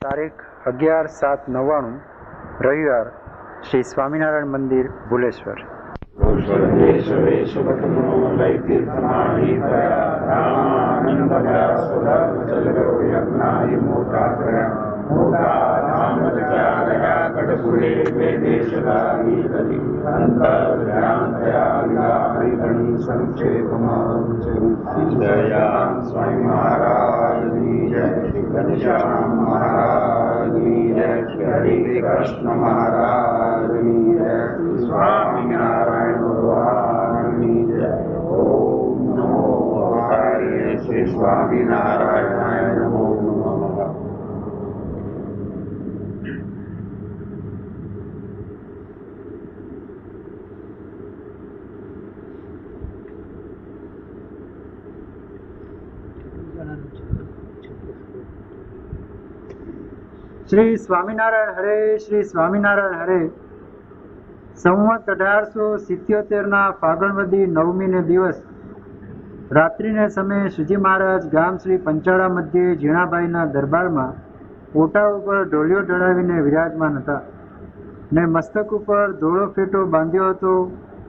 તારીખ 11/7/99 રવિવાર, શ્રી સ્વામિનારાયણ મંદિર, ભુલેશ્વર. સ્વામી મહારાજની જય, ઘનશ્યામ મહારાજની જય, હરે કૃષ્ણ મહારાજની જય, સ્વામિનારાયણ ભગવાનની જય. ઓમ નમો ભગવાય શ્રી સ્વામિનારાયણાય નમો નમઃ. શ્રી સ્વામિનારાયણ હરે, શ્રી સ્વામિનારાયણ હરે. સંવત 1877 ફાગણવદી 9મીને દિવસ રાત્રિને સમયે શ્રીજી મહારાજ ગામ શ્રી પંચાળા મધ્યે ઝીણાબાઈના દરબારમાં ઓટા ઉપર ઢોલિયો ઢળાવીને વિરાજમાન હતા ને મસ્તક ઉપર ધોળો ફેટો બાંધ્યો હતો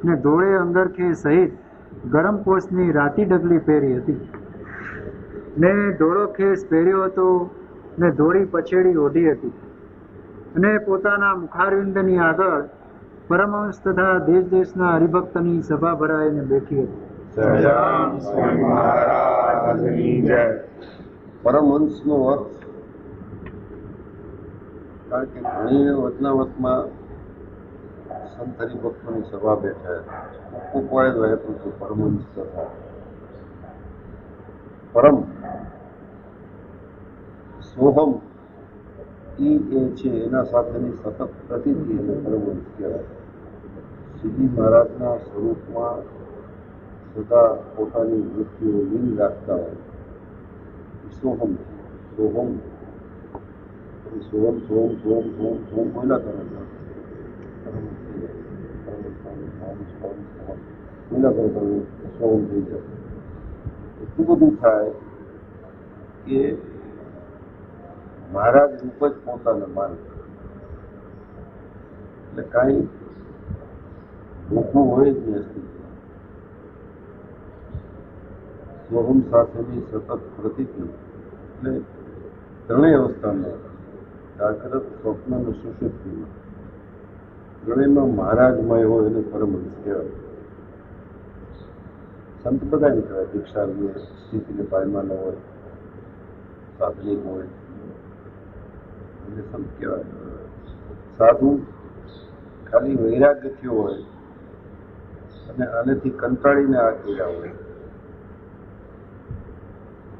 ને ધોળે અંગરખે સહિત ગરમ પોષની રાતી ડગલી પહેરી હતી ને ધોળો ખેસ પહેર્યો હતો ને ધોળી પછેડી ઓઢી હતી અને પોતાના મુખારવિંદની આગળ પરમહંસ તથા દેશ દેશના હરિભક્તની સભા ભરાઈને બેઠી હતી. સ્વામી મહારાજની જય. પરમહંસનો અર્થ, કારણ કે ઘણી વચનાવતમાં સંત હરિભક્તોની સભા બેઠા કોઈ રહેતું હતું પરમહંસ તથા પરમ સોહમ એ છે એના સાથેની સતત પ્રતિથી એને પરમહંસ કહેવાય. શ્રીજી મહારાજના સ્વરૂપમાં સદા પોતાની વૃત્તિઓ લીન રાખતા હોય સોહમ સોહમ સોહમ સોહમ સોહમ સોહમ સોહમ બોલ્યા કરે સોહમ થઈ જાય. એટલું બધું થાય કે મહારાજ રૂપ જ પોતાને માને, એટલે કાંઈ ભૂખું હોય જ નહીં અસ્તિત્વ. સોહમ સાથેની સતત પ્રતીતિ એટલે ત્રણેય અવસ્થામાં, જાગ્રત, સ્વપ્ન અને સુષુપ્તિમાં ત્રણેયમાં મહારાજમય હોય એને પરમહંસ કહેવાય. સંત બધાને કહેવાય, દીક્ષા લે, સ્થિતિને પાયમાન હોય, સાધનિક હોય એને સંત કહેવાય. સાધુ ખાલી વૈરાગ્ય થયો હોય અને આનેથી કંટાળીને આ કર્યા હોય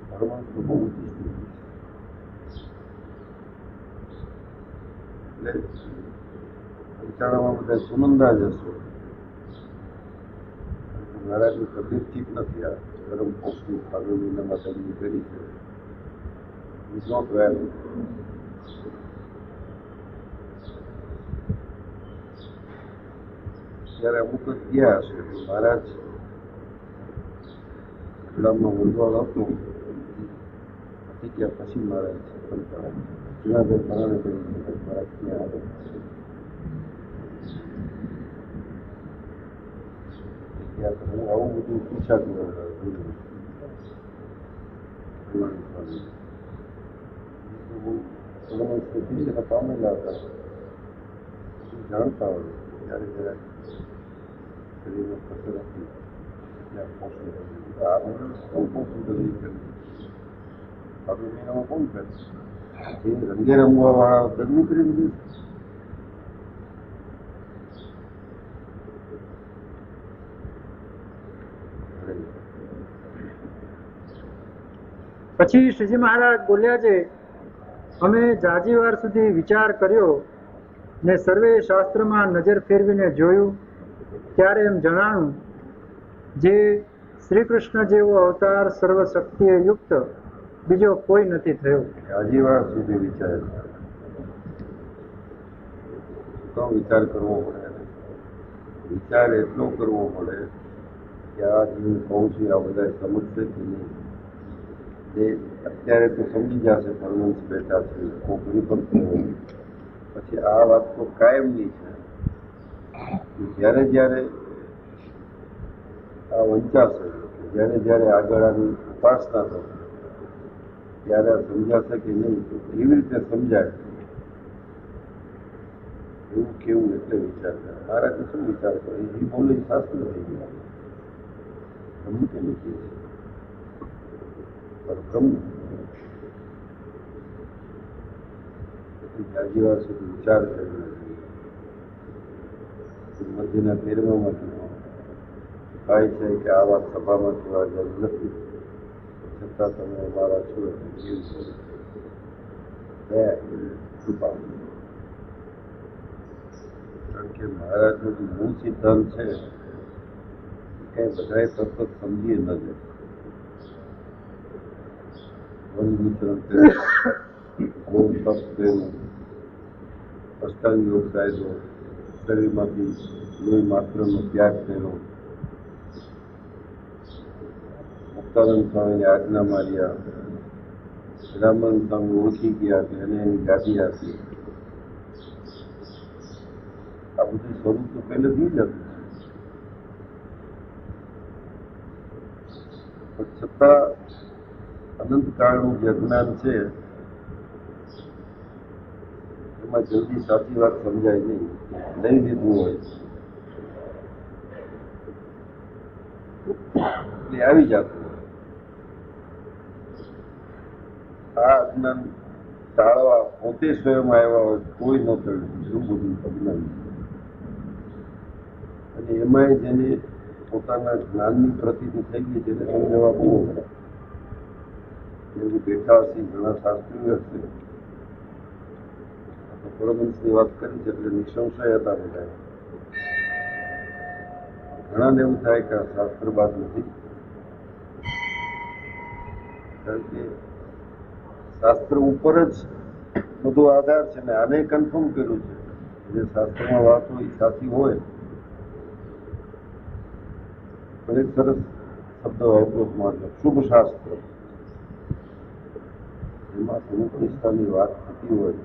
પરમહંસનું બહુ ઊંચી સ્થિતિ છે. એટલે પંચાળામાં બધા સુનંદા જ હશે. મહારાજની તબિયત ઠીક નથી, આ ગરમ પોષની ફાગણીના માતાજીની કરી છે. Is not well. ત્યારે અમુક જ ગયા હશે મહારાજ ગુલામમાં મૂંઝવણ હતું ગયા પછી મહારાજ જુનાગઢ પરાણે કરી મહારાજ ત્યાં આવે. હું આવું બધું પૂછાતું પામેલા હતા, જાણતા હોય ત્યારે જરા શરીરમાં કસર હતી ત્યાં પોષણ મહિનામાં કોણ કરે જે રંગે રમવા વાળા ગરમી કરી દીધી. પછી શ્રીજી મહારાજ બોલ્યા છે, અમે જાજી વાર સુધી વિચાર કર્યો ને સર્વે શાસ્ત્રમાં નજર ફેરવીને જોયું ત્યારે એમ જણાયું જે શ્રી કૃષ્ણ જેવો અવતાર સર્વશક્તિએ યુક્ત બીજો કોઈ નથી થયો. જાજી વાર સુધી વિચાર તો વિચાર કરવો પડે. વિચાર એટલો કરવો પડે કે આ જે હું કહું છું આ બધા સમજશે કે નહીં. જે અત્યારે તો સમજી જશે પરમહંસ બેઠા છે કોઈ પરિપક્વ હોય. પછી આ વાત તો કાયમની છે કે જ્યારે જ્યારે આ વંચાશે, જ્યારે જ્યારે આગળ આવી ઉપાસના થશે ત્યારે આ સમજાશે કે નહીં, તો એવી રીતે સમજાય એવું કેવું એટલે વિચાર કરે. મારા કે શું વિચાર કરે એ બોલે શાસ્ત્ર થઈ ગયા. બ્રહ્મ કેમ કહે છે? પર બ્રહ્મ જાજી વાર સુધી વિચાર કર્યો મધ્યના 13માં થાય છે કે આ વાત સભામાં કહેવા જરૂર નથી, છતાં તમે અમારા છો એટલે કેવું કૃપા. કારણ કે મહારાજનો જે મૂળ સિદ્ધાંત છે એ કઈ બધાએ તરત સમજીએ ન જાય. વન વિચરણ કર્યું, ગૌ તપ કર્યું, અષ્ટાંગ યોગ કાયદો, શરીરમાંથી લોહી માત્રનો ત્યાગ કર્યો, મુક્તાનંદ સ્વામીને આજ્ઞા માર્યા, રામાનંદ સ્વામી ઓળખી ગયા કે એને એની ગાદી આપી. આ બધું સ્વરૂપ તો પહેલેથી જ હતું, પણ છતાં અનંતકાળનું જે અજ્ઞાન છે એમાં જલ્દી સાચી વાત સમજાય નહીં. લઈ લીધું હોય એટલે આવી જતું. આ અજ્ઞાન ટાળવા પોતે સ્વયં આવ્યા હોય કોઈ ન ટળ્યું. શું બધું અજ્ઞાન અને એમાંય જેને પોતાના જ્ઞાનની પ્રતિતિ થઈ ગઈ તેને સમજાવવા બહુ અઘરા. જેમ બેઠા હશે ઘણા શાસ્ત્રીઓ હશે, પરમહંસની વાત કરી છે એટલે નિસંશય હતા બધા. ઘણાને એવું થાય કે આ શાસ્ત્ર બાદ નથી, કારણ કે શાસ્ત્ર ઉપર જ બધો આધાર છે ને આને કન્ફર્મ કર્યું છે જે શાસ્ત્રમાં વાત હોય એ સાચી હોય. પણ એક સરસ શબ્દ વાપરો માત્ર શુભ શાસ્ત્ર, એમાં સંકૃષ્ટની વાત થતી હોય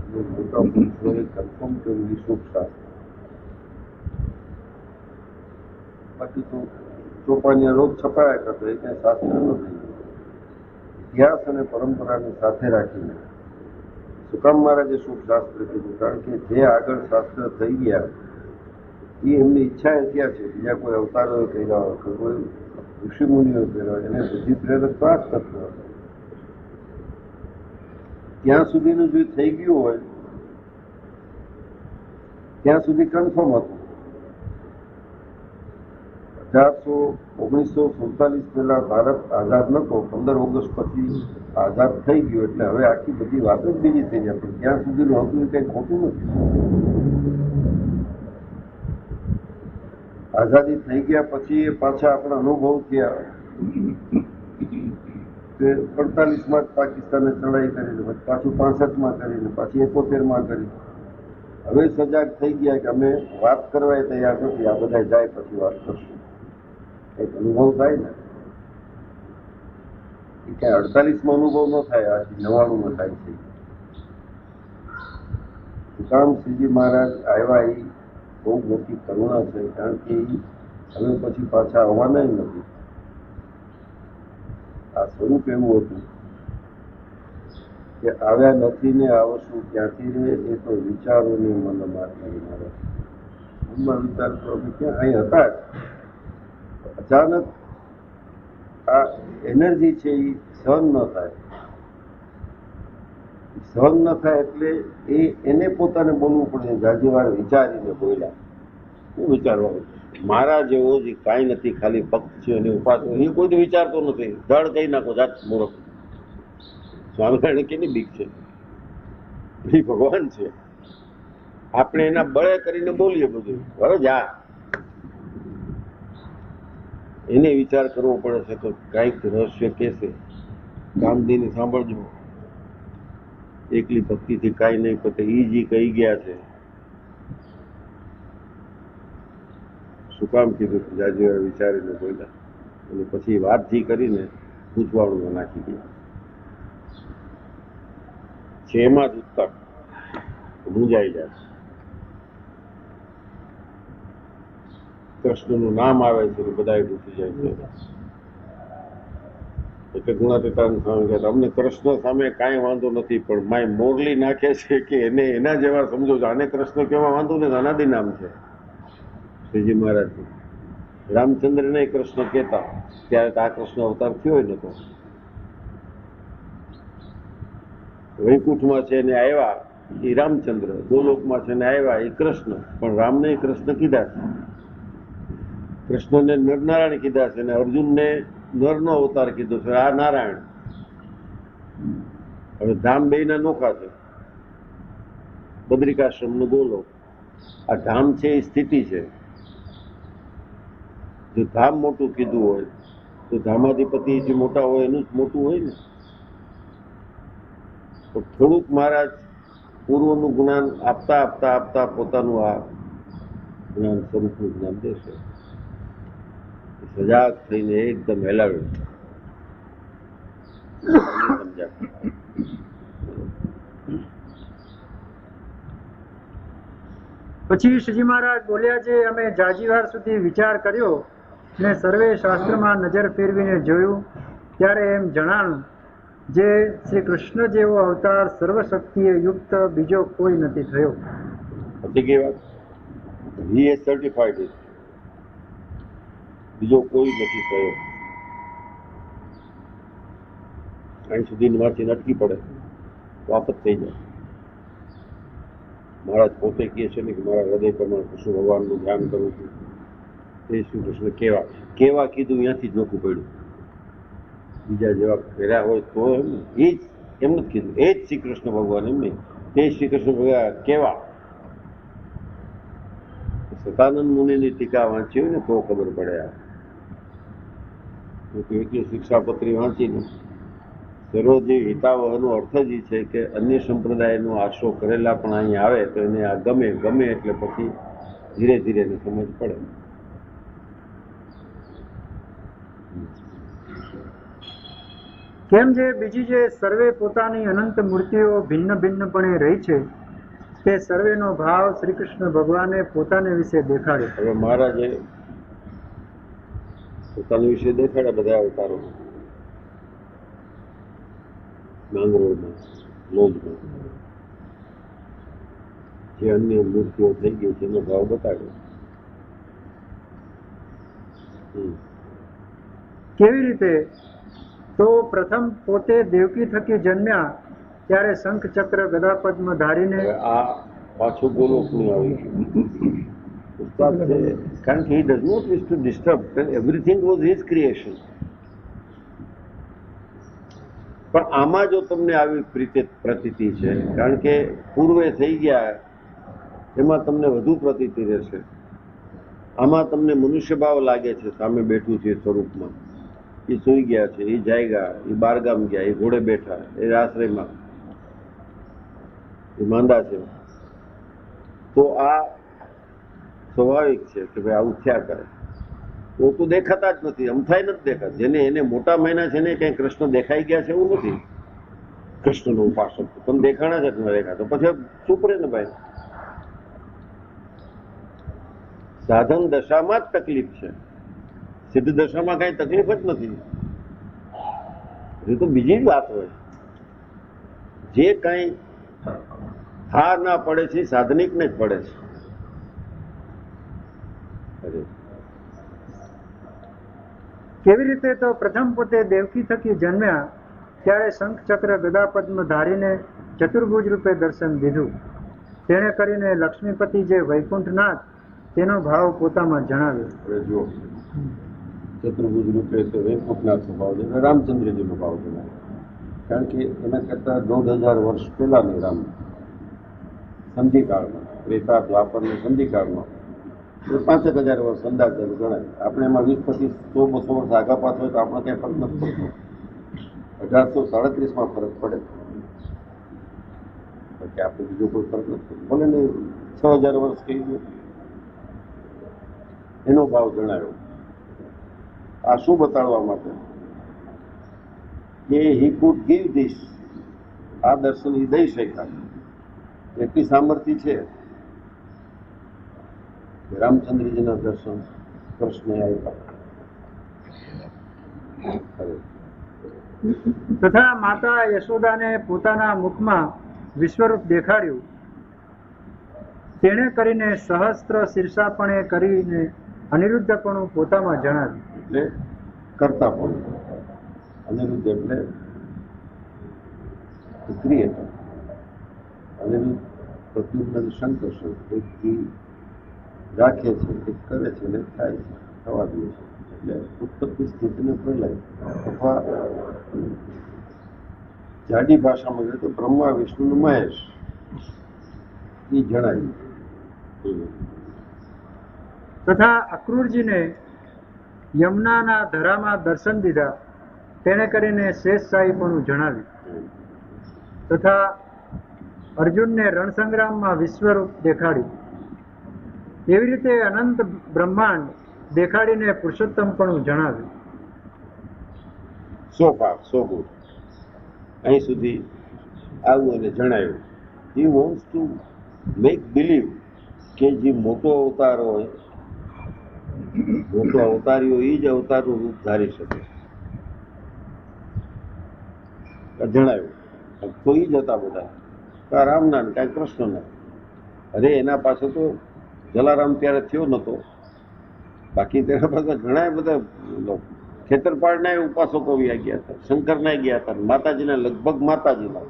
અને મોટા પુરુષોએ કન્ફર્મ કર્યું એ શુભ શાસ્ત્ર. બાકી તો ચોપાનિયા રોજ છપાયા કરતો એ કઈ શાસ્ત્ર નથી. ઇતિહાસ અને પરંપરાને સાથે રાખીને શું કામ મહારાજે શુભ શાસ્ત્ર કીધું? કારણ કે જે આગળ શાસ્ત્ર થઈ ગયા એ એમની ઈચ્છા ત્યાં છે. બીજા કોઈ અવતારોએ કર્યા હોય કે કોઈ ઋષિમુનિઓએ કર્યા હોય એને બુદ્ધિ પ્રેરક તો આ જ તત્વ હતું. ત્યાં સુધીનું જે થઈ ગયું હોય ત્યાં સુધી કન્ફર્મ હતું. 1947 પહેલા ભારત આઝાદ નતો, 15 ઓગસ્ટ પછી આઝાદ થઈ ગયો એટલે હવે આખી બધી વાત જ બીજી થઈ જાય. પણ ત્યાં સુધીનું હતું એ કંઈ ખોટું નથી. આઝાદી થઈ ગયા પછી એ પાછા આપણા અનુભવ થયા કે 48માં જ પાકિસ્તાને ચડાઈ કરીને પાછું 65માં કરીને પાછી 71માં કરી. હવે સજાગ થઈ ગયા કે અમે વાત કરવા તૈયાર નથી, આ બધા જાય પછી વાત કરશું. એક અનુભવ થાય ને એ ક્યાં 48માં અનુભવ ન થાય, આજે 99માં થાય છે. શ્રીજી મહારાજ આવ્યા એ બહુ મોટી કરુણા છે, કારણ કે હવે પછી પાછા આવવાના નથી. આ સ્વરૂપ એવું હતું કે આવ્યા નથી ને આવશું ક્યાંથી રે, એ તો વિચારોની મન મારનારી મહારાજ. મનમાં વિચાર કરો કે ક્યાં અહીં હતા જ. અચાનક આ એનર્જી છે એ સહન ન થાય. સહન ન થાય એટલે એને પોતાને બોલવું પડે. જાજી વાર વિચારીને બોલ્યા. શું વિચારવાનું? મારા જેવો જ કાંઈ નથી, ખાલી ભક્ત છે અને ઉપાસ. એ કોઈ વિચારતો નથી. ધડ કહી નાખો જાત મૂર્ખ. સ્વામિનારાયણ કેની બીક છે? એ ભગવાન છે. આપણે એના બળે કરીને બોલીએ બધું. હવે જા એને વિચાર કરવો પડે છે તો કાંઈક રહસ્ય કહેશે. કામધીને સાંભળજો. એકલી ભક્તિથી કાંઈ નહીં પતે. ઈ જ કહી ગયા છે. શું કામ કીધું? જાજી વાર વિચારીને બોલ્યા. અને પછી વાત જે કરીને પૂછવાળું નાખી દે છે. એમાં જ ઉત્તર મૂંઝાઈ જાય. કૃષ્ણનું નામ આવે છે એટલે બધા ડૂબી જાય છે. એટલે ગુણાતીતાનંદ સ્વામી કહે અમને કૃષ્ણ સામે કાંઈ વાંધો નથી, પણ માય મોરલી નાખે છે કે એને એના જેવા સમજો છો. આને કૃષ્ણ કેવા વાંધો ને અનાદિ નામ છે શ્રીજી મહારાજ. રામચંદ્રને કૃષ્ણ કહેતા ત્યારે તો આ કૃષ્ણ અવતાર થયો જ નતો. વૈકુંઠમાં છે એને આવ્યા એ રામચંદ્ર, ગોલોકમાં છે ને આવ્યા એ કૃષ્ણ, પણ રામને કૃષ્ણ કીધા છે, કૃષ્ણને નરનારાયણ કીધા છે અને અર્જુનને નરનો અવતાર કીધો છે. આ નારાયણ. હવે ધામ બેયના નોખા છે. બદ્રિકાશ્રમનો ગોલોક. આ ધામ છે એ સ્થિતિ છે. જો ધામ મોટું કીધું હોય તો ધામાધિપતિ જે મોટા હોય એનું જ મોટું હોય ને. તો થોડુંક મહારાજ પૂર્વનું જ્ઞાન આપતા આપતા આપતા પોતાનું આ જ્ઞાન સ્વરૂપનું જ્ઞાન દેશે. સજાગ થઈને એકદમ હેલાવ્યું. પછી શ્રીજી મહારાજ બોલ્યા છે, અમે જાજીવાર સુધી વિચાર કર્યો ને સર્વે શાસ્ત્રમાં નજર ફેરવીને જોયું ત્યારે એમ જણાણું જે શ્રી કૃષ્ણ જેવો અવતાર સર્વશક્તિએ યુક્ત બીજો કોઈ નથી થયો. પછી વાત હી એ સર્ટિફાઈડ ઇટ. બીજો કોઈ નથી થયો. અહીં સુધી વાંચીને અટકી પડે તો આપત થઈ જાય. મહારાજ પોતે કહે છે ને કે મારા હૃદય પ્રમાણે કૃષ્ણ ભગવાનનું ધ્યાન કરું છું. તે શ્રી કૃષ્ણ કેવા કીધું ત્યાંથી જ નોખું પડ્યું. બીજા જેવા ફેર્યા હોય તો એમ એ જ એમ નથી કીધું. એ જ શ્રી કૃષ્ણ ભગવાન એમ નહીં, તે શ્રી કૃષ્ણ ભગવાન કેવા. સતાનંદ મુનિની ટીકા વાંચી હોય ને તો ખબર પડે. એટલી શિક્ષાપત્રી વાંચીને સર્વજીવ હિતાવહનો અર્થ જ છે કે અન્ય સંપ્રદાયનો આશરો કરેલા પણ અહીં આવે તો એને આ ગમે એટલે પછી ધીરે ધીરે એને સમજ પડે. કેમ જે બીજી જે સર્વે પોતાની અનંત મૂર્તિઓ ભિન્ન ભિન્નપણે રહી છે તે સર્વેનો ભાવ શ્રી કૃષ્ણ ભગવાને પોતાને વિશે દેખાડ્યો. હવે મહારાજે પોતાના વિશે દેખાડ્યા બધા અવતારો. માંગરોળમાં, લોજમાં જે અન્ય મૂર્તિઓ થઈ ગઈ છે એનો ભાવ બતાડ્યો. કેવી રીતે? તો પ્રથમ પોતે દેવકી થકી જન્મ્યા ત્યારે શંખ ચક્ર ગદા પદ્મ ધારીને. આ પાછું ગોલોકનું આવી ઉસ્તાદ છે, કારણ કે he does not wish to disturb. Everything was his creation. પણ આમાં જો તમને આવી પ્રતીતિ છે, કારણ કે પૂર્વે થઈ ગયા એમાં તમને વધુ પ્રતીતિ રહેશે. આમાં તમને મનુષ્ય ભાવ લાગે છે સામે બેઠું છે સ્વરૂપમાં. એ સૂઈ ગયા છે, એ જાયગા, એ બારગામ ગયા, એ ઘોડે બેઠા, એ આશ્રયમાં, એ માંદા છે. તો આ સ્વાભાવિક છે કે ભાઈ આવું થયા કરે. તો દેખાતા જ નથી, અમથાય નથી દેખાતા. જેને એને મોટા મહિના છે ને કઈ કૃષ્ણ દેખાઈ ગયા છે એવું નથી. કૃષ્ણનો ઉપાસક તમે દેખાણા જ ન દેખાતો પછી ચૂપ રહે ને ભાઈ. સાધન દશામાં જ તકલીફ છે, સિદ્ધ દશામાં કઈ તકલીફ જ નથી. એ તો બીજી જ વાત હોય. જે કઈ હાર ના પડે છે સાધનિકને જ પડે છે. કેવી રીતે? તો પ્રથમ પોતે દેવકી થકી જન્મ્યા ત્યારે શંખ ચક્ર ગદા પદ્મ ધારીને ચતુર્ભુજ રૂપે દર્શન દીધું. તેણે કરીને લક્ષ્મીપતિ જે વૈકુંઠનાથ તેનો ભાવ પોતામાં જણાવ્યો. હવે જો ચતુર્ભુજ રૂપે તો વૈકુંઠનાથનો ભાવ છે, રામચંદ્રજીનો ભાવ જણાવ્યો. કારણ કે એના કરતા 1500 વર્ષ પહેલાની રામ સંધિકાળમાં, ત્રેતા દ્વાપરની સંધિકાળમાં 5000 વર્ષ અંદાજે ગણાય. આપણે એમાં 20, 25, 100, 200 વર્ષ આગા પાછળ હોય તો આપણે ક્યાંય ફરક નથી પડતો. 1837માં ફરક પડે કે આપણે બીજો કોઈ ફરક નથી પડતો. ભલે ને 6000 વર્ષ કહી દો, એનો ભાવ જણાવ્યો. આ શું બતાડવા માટે કે હી કુડ ગીવ ધીસ, આ દર્શન એ દઈ શક્યા. એટલી સામર્થ્ય છે કે રામચંદ્રજીના દર્શન કૃષ્ણએ આપ્યા. તથા માતા યશોદાને પોતાના મુખમાં વિશ્વરૂપ દેખાડ્યું. તેણે કરીને સહસ્ત્ર શીર્ષાપણે કરીને અનિરુદ્ધપણું પોતામાં જણાવ્યું. એટલે કરતા પણ અનિરુદ્ધ એટલે ક્રિએટર. અનિરુદ્ધ પ્રદ્યુમ્ન શંકર એકથી રાખે છે, એક કરે છે ને થાય છે, થવા દે છે. એટલે ઉત્પત્તિ સ્થિતિને પ્રલય અથવા જાડી ભાષામાં કહે તો બ્રહ્મા વિષ્ણુ મહેશ એ જણાવ્યું. તથા અક્રૂરજીને યમુનાના ધરામાં દર્શન દીધા. તેણે કરીને શેષશાહીપણું જણાવ્યું. તથા અર્જુનને રણસંગ્રામમાં વિશ્વરૂપ દેખાડ્યું. એવી રીતે અનંત બ્રહ્માંડ દેખાડીને પુરુષોત્તમપણું જણાવ્યું. સો પાર સો ગુડ અહીં સુધી આવું અને જણાવ્યું. He wants to make believe કે જે મોટો અવતાર હોય, મોટો અવતારીઓ એ જ અવતારનું રૂપ ધારી શકે. જણાવ્યું તો એ જ હતા બધા, કાં રામના ને કાંઈ કૃષ્ણના. અરે એના પાસે તો જલારામ ત્યારે થયો નહોતો, બાકી તેના પાસે ઘણા બધા ખેતરપાળના ઉપાસકો ગયા હતા, શંકરના ગયા હતા, માતાજીના લગભગ માતાજીના,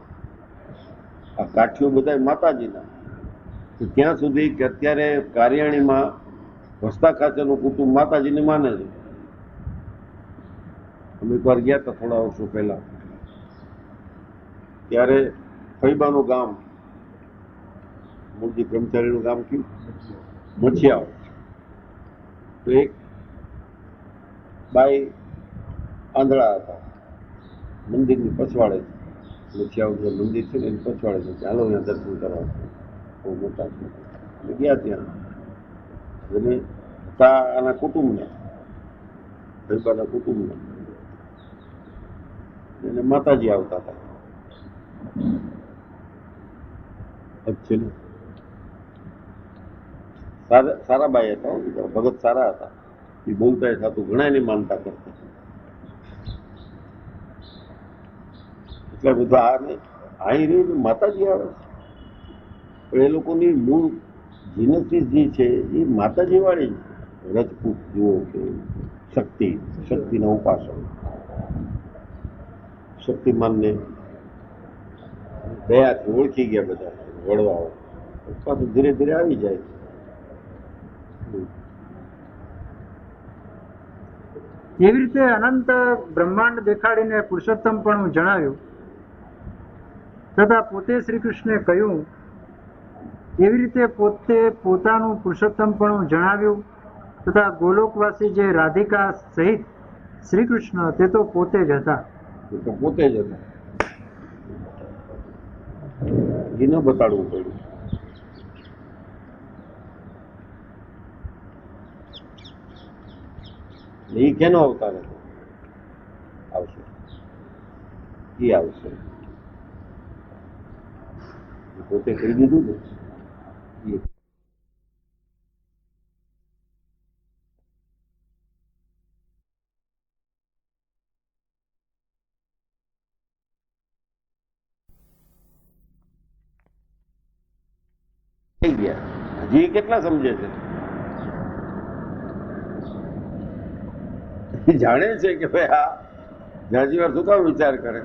આ કાઠીઓ બધા માતાજીના. ત્યાં સુધી કે અત્યારે કાર્યાણીમાં વસ્તા ખાચરનું કુટુંબ માતાજીને માને છે. અમે એકવાર ગયા હતા થોડા વર્ષો પહેલા, ત્યારે ફૈબાનું ગામ, મૂળજી બ્રહ્મચારીનું ગામ કયું, મછિયાઓ. તો એક બાઈ આંધળા હતા, મંદિરની પછવાડે છે. મછિયાઓ જે મંદિર છે ને એની પછવાડે છે. ચાલો અહીંયા દર્શન કરવા, બહુ મોટા છે. એટલે ગયા ત્યાં, અને આના કુટુંબને, ફૈબાના કુટુંબને, એને માતાજી આવતા હતા. સારા બાઈ હતા, ભગત સારા હતા. એ બોલતા થતું, ઘણા એની માનતા કરતા. એટલે બધા આ નહીં અહીં રહ્યું માતાજી આવે છે, પણ એ લોકોની મૂળ જીનેસિસ જે છે એ માતાજી વાળી રજપૂત જુઓ કે શક્તિના ઉપાસક, શક્તિમાનને દયાથી ઓળખી ગયા બધા વડવાઓ. પાછું ધીરે ધીરે આવી જાય. એવી રીતે અનંત બ્રહ્માંડ દેખાડીને પુરુષોત્તમપણું જણાવ્યું. તથા પોતે શ્રી કૃષ્ણે કહ્યું. એવી રીતે પોતે પોતાનું પુરુષોત્તમપણું જણાવ્યું. તથા ગોલોકવાસી જે રાધિકા સહિત શ્રી કૃષ્ણ તે તો પોતે જ હતા. પોતે જ હતા. એ ન બતાડવું પડ્યું. એ કેનો અવતાર હતો? આવશે, એ આવશે. પોતે કહી દીધું ને. થઈ ગયા. હજી કેટલા સમજે છે? જાણે છે કે ભાઈ આ જાજી વાર શું કામ વિચાર કરે.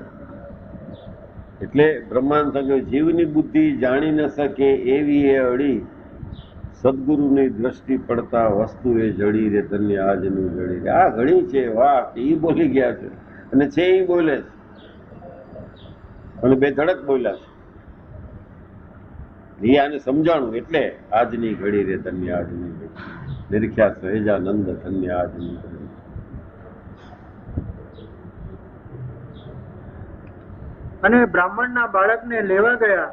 એટલે બ્રહ્માંડ સંગ્રહ જીવની બુદ્ધિ જાણી ન શકે એવી એ અડી, સદગુરુની દ્રષ્ટિ પડતા વસ્તુ એ જડી રે ધન્ય આજની ઘડી રે. આ ઘડી છે, વાહ, એ બોલી ગયા છે અને છે એ બોલે છે, અને બે ધડક બોલ્યા છે. આને સમજાણું એટલે આજની ઘડી રે ધન્ય આજની ઘડી, નિરીખ્યા સહેજાનંદ ધન્ય આજની ઘડી. અને બ્રાહ્મણના બાળકને લેવા ગયા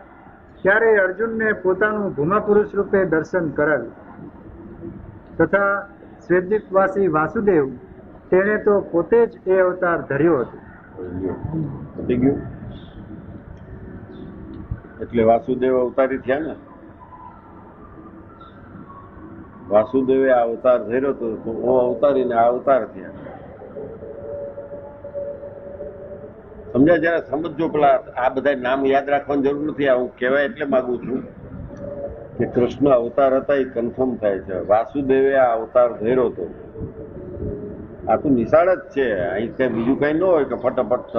ત્યારે અર્જુનને પોતાનું ભૂમા પુરુષ રૂપે દર્શન કરાવ્યું. તથા શ્વેતદ્વીપવાસી વાસુદેવ તેણે તો પોતે જ એ અવતાર ધર્યો હતો. પતી ગયું. એટલે વાસુદેવ અવતારી થયા ને. વાસુદેવે આ અવતાર ધર્યો તો ઓ અવતારી ને આ અવતાર થયા. સમજ્યા? જરા સમજો. પેલા આ બધા નામ યાદ રાખવાની જરૂર નથી. આ હું કહેવાય એટલે માંગુ છું કે કૃષ્ણ અવતાર હતા એ કન્ફર્મ થાય છે. વાસુદેવે આ અવતાર ધર્યો હતો. આ તો નિશાળ જ છે. અહીં કઈ બીજું કઈ ન હોય કે ફટાફટ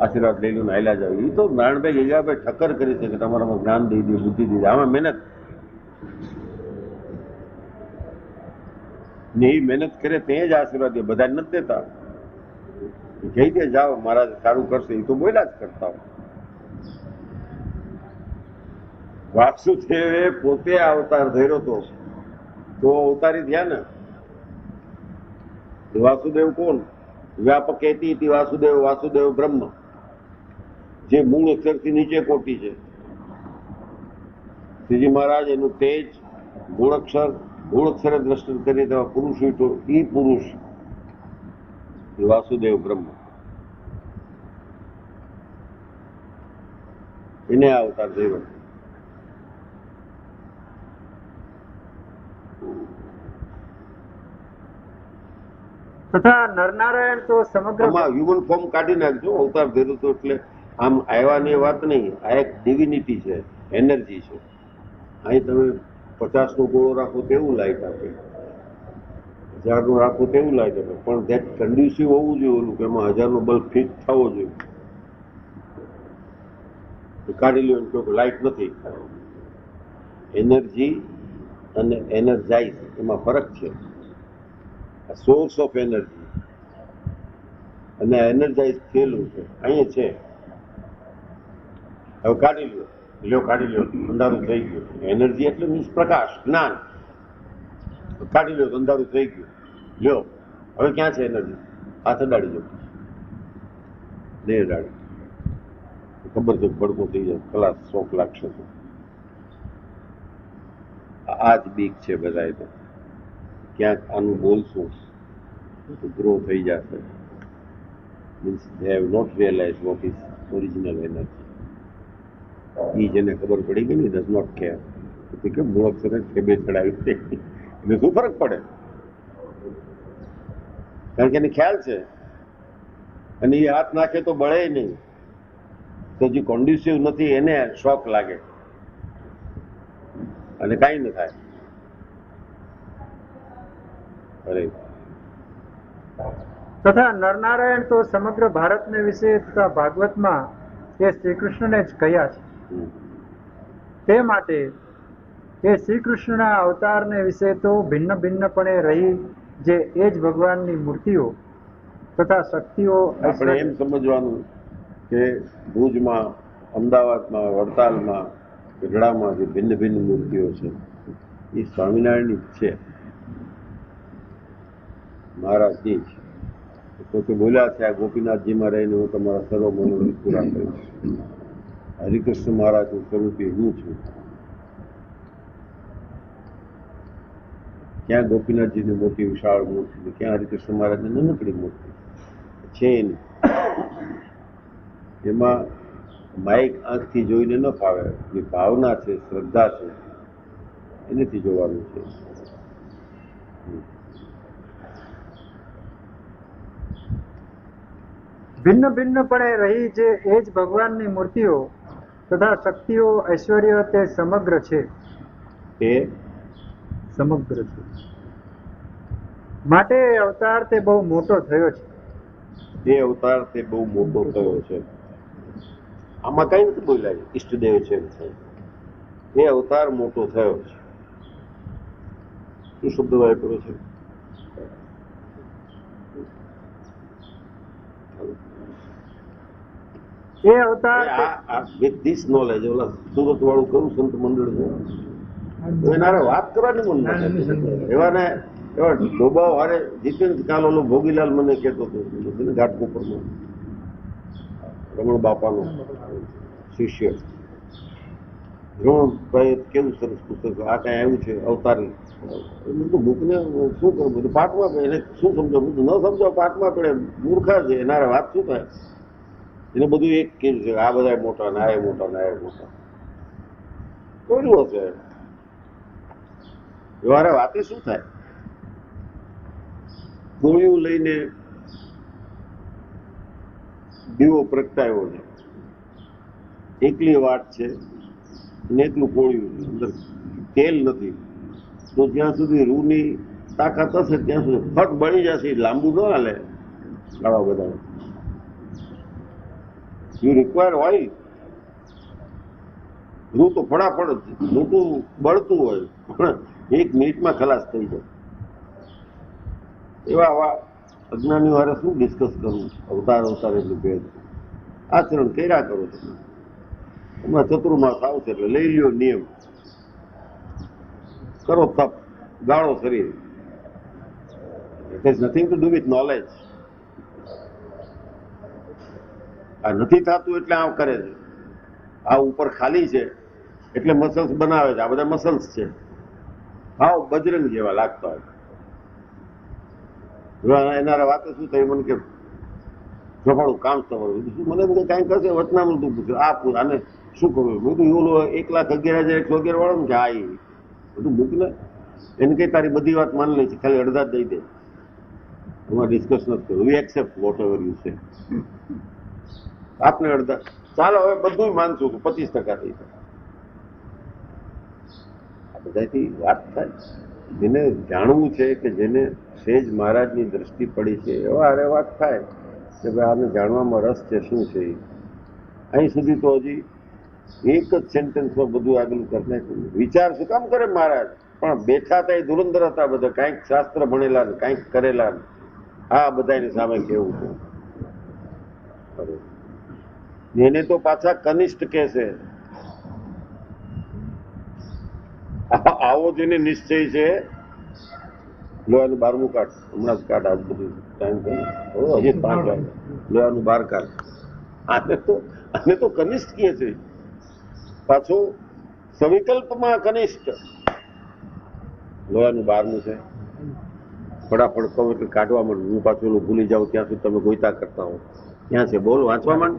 આશીર્વાદ લઈ લઈને હાલ્યા જાવ. એ તો નારાયણભાઈ ગંગાભાઈ ઠક્કર કરી છે કે તમારામાં જ્ઞાન દઈ દે, બુદ્ધિ દઈ દે. આમાં મહેનત ને એ મહેનત કરે તે જ આશીર્વાદ દે. બધા નથી દેતા. કહી દે જાઓ મહારાજ સારું કરશે. એ તો બોલ્યા જ કરતા હોય. વાસુદેવે પોતે અવતાર ધર્યો હતો તો અવતારી થયા ને. વાસુદેવ કોણ? વ્યાપક કહેતી હતી વાસુદેવ. વાસુદેવ બ્રહ્મ, જે મૂળ અક્ષરથી નીચે કોટી છે. શ્રીજી મહારાજ એનું તેજ મૂળ અક્ષરે દ્રષ્ટિ કરી તેમાં પુરુષ ઉઠો. એ પુરુષ વાસુદેવ બ્રહ્મ, એને આ અવતાર થયો. તથા નરનારાયણ તો સમગ્ર હ્યુમન ફોર્મ કાઢી નાખજો. અવતાર ધર્યો તો એટલે આમ આવ્યા ની વાત નહીં. આ એક ડિવિનિટી છે, એનર્જી છે. અહીં તમે 50 નો ગોળો રાખો તેવું લાઈટ આપે, 1000 નો રાખો તેવું લાઈટ આપે. પણ ધેટ કન્ડ્યુસિવ હોવું જોઈએ. ઓલું કે એમાં 1000 નો બલ્બ ફિટ થવો જોઈએ. કાઢી લ્યો એમ કહો લાઈટ નથી. એનર્જી અને એનર્જાઇઝ એમાં ફરક છે. સોર્સ ઓફ એનર્જી અને એનર્જાઇઝ થયેલું છે અહીંયા છે. હવે કાઢી લ્યો કાઢી લ્યો, અંધારું થઈ ગયું. એનર્જી એટલે મીન્સ પ્રકાશ, જ્ઞાન. કાઢી લ્યો તો અંધારું થઈ ગયું. લ્યો હવે ક્યાં છે એનર્જી? હાથ અડાડી દો. નહીં અડાડી, ખબર છે ભડકો થઈ જાય, કલાક શોખ લાગશે. આ જ બીક છે બધાએ. તો ક્યાંક આનું બોલશું તો ગ્રો થઈ જશે. Means they have not realise what is original energy. એ જેને ખબર પડી ગઈ ને ડઝ નોટ કેર. કે મૂળ અક્ષરે ઠેબે ચડાવી એને શું ફરક પડે? કારણ કે એને ખ્યાલ છે. અને એ હાથ નાખે તો બળે નહીં. તો જે કોન્ડ્યુસિવ નથી એને શોક લાગે અને કાંઈ ન થાય. તથા નરનારાયણ તો સમગ્ર ભારતને વિશે તથા ભાગવતમાં એ શ્રી કૃષ્ણને જ કહ્યા છે. તે માટે એ શ્રી કૃષ્ણના અવતારને વિશે તો ભિન્ન ભિન્નપણે રહી જે એ જ ભગવાનની મૂર્તિઓ તથા શક્તિઓ. આપણે એમ સમજવાનું કે ભુજમાં, અમદાવાદમાં, વડતાલમાં, ગઢડામાં જે ભિન્ન ભિન્ન મૂર્તિઓ છે એ સ્વામિનારાયણની જ છે, મહારાજની જ. પોતે બોલ્યા છે આ ગોપીનાથજીમાં રહીને હું તમારા સર્વ મનોરથ પૂરા કરીશ. હરિકૃષ્ણ મહારાજનું સ્વરૂપે હું છું. ક્યાં ગોપીનાથજીની મોટી વિશાળ મૂર્તિ, ક્યાં હરિકૃષ્ણ મહારાજની નાનકડી મૂર્તિ છે. એમાં માઇક આંખથી જોઈને ન ફાવે. જે ભાવના છે, શ્રદ્ધા છે, એનેથી જોવાનું છે. ભિન્ન ભિન્નપણે રહી જે એ જ ભગવાનની મૂર્તિઓ તથા શક્તિઓ, ઐશ્વર્ય તે સમગ્ર છે. તે સમગ્ર છે માટે એ અવતાર તે બહુ મોટો થયો છે. તે અવતાર તે બહુ મોટો થયો છે. આમાં કઈ નથી બોલાય ઈષ્ટદેવ છે. એ અવતાર મોટો થયો છે. શું શબ્દ વાપર્યો છે? એ અવતાર વિથ ધીસ નોલેજ. ઓલા સુરત વાળું કયું સંત મંડળ છે એનારે વાત કરવાની મન નથી. એવાને એવા ડોબાઓ હારે જીતેન્દ્ર કાલ ઓલો ભોગીલાલ મને કહેતો હતો ઘાટકોપરમાં, રમણ બાપાનો શિષ્ય રમણભાઈ, કેવું સરસ પુસ્તક. આ કઈ આવ્યું છે અવતારી બધું બુકને શું કરું, બધું પાઠમાં પડે એને શું સમજો, બધું ન સમજો પાઠમાં પડે, મૂર્ખા છે એના વાત શું થાય. એને બધું એક કીધું છે આ બધા મોટા ને આ મોટા ને આ મોટા કર્યું હશે. વ્યવહારે વાતે શું થાય. ગોળીઓ લઈને દીવો પ્રગટાયો છે, એકલી વાટ છે ને એકલું કોળિયું છે, અંદર તેલ નથી, તો જ્યાં સુધી રૂની તાકાત હશે ત્યાં સુધી ફટ બળી જશે. લાંબુ ન હાલે આવા બધા. You require oil. રૂ તો ફટાફટ મોટું બળતું હોય પણ 1 મિનિટમાં ખલાસ થઈ જાય. એવા આવા અજ્ઞાનીઓ હારે શું ડિસ્કસ કરવું. અવતાર એટલું ભેદ. આચરણ કર્યા કરો તમે. હમણાં ચતુર્માસ આવશે એટલે લઈ લ્યો નિયમ, કરો તપ, ગાળો શરીર. It is nothing to do with knowledge. આ નથી થતું એટલે આમ કરે છે. આ ઉપર ખાલી છે એટલે મસલ્સ બનાવે છે. આ બધા મસલ્સ છે. હાવ બજરંગ જેવા લાગતા હોય. એના વાતે શું થયું, મને કે સફાળું કામ તમારું શું, મને કાંઈ કરશે વચનામું તું પૂછ્યું આ પૂછ આને શું કરવું. મેં કીધું ઓલો 1,11,111 વાળો ને કે આ બધું મૂક ને, એને કઈ તારી બધી વાત માની લે છે, ખાલી અડધા જ દઈ દે. એમાં ડિસ્કસ નથી કરવું. We accept whatever you say. આપને અડધા ચાલો હવે બધું માનશું કે 25% થઈ જાય. આ બધાથી વાત થાય. જેને જાણવું છે કે જેને સેજ મહારાજની દ્રષ્ટિ પડી છે એવા હારે વાત થાય કે ભાઈ આને જાણવામાં રસ છે શું છે. અહીં સુધી તો હજી એક જ સેન્ટેન્સમાં બધું આગળ કરી નાખ્યું. વિચાર શું કામ કરે મહારાજ, પણ બેઠા હતા એ ધુરંધર હતા બધા, કાંઈક શાસ્ત્ર ભણેલા ને કાંઈક કરેલા ને આ બધાની સામે કેવું છે. એને તો પાછા કનિષ્ઠ કે છે. આવો જેને નિશ્ચય છે લોહાનું 12મું કાઢ, હમણાં જ કાઢ. આજ બધું ટાઈમ કર્યો હજી 5 વાગે લોહાનું 12 કાઢ. આને તો કનિષ્ઠ કહે છે. પાછું સવિકલ્પમાં કનિષ્ઠ. લોહાનું 12મું છે. ફટાફટ કહું એટલે કાઢવા માંડ. હું પાછું ભૂલી જાઉં ત્યાં સુધી તમે ગોઈતા કરતા હો. ક્યાં છે બોલ, વાંચવા માંડ.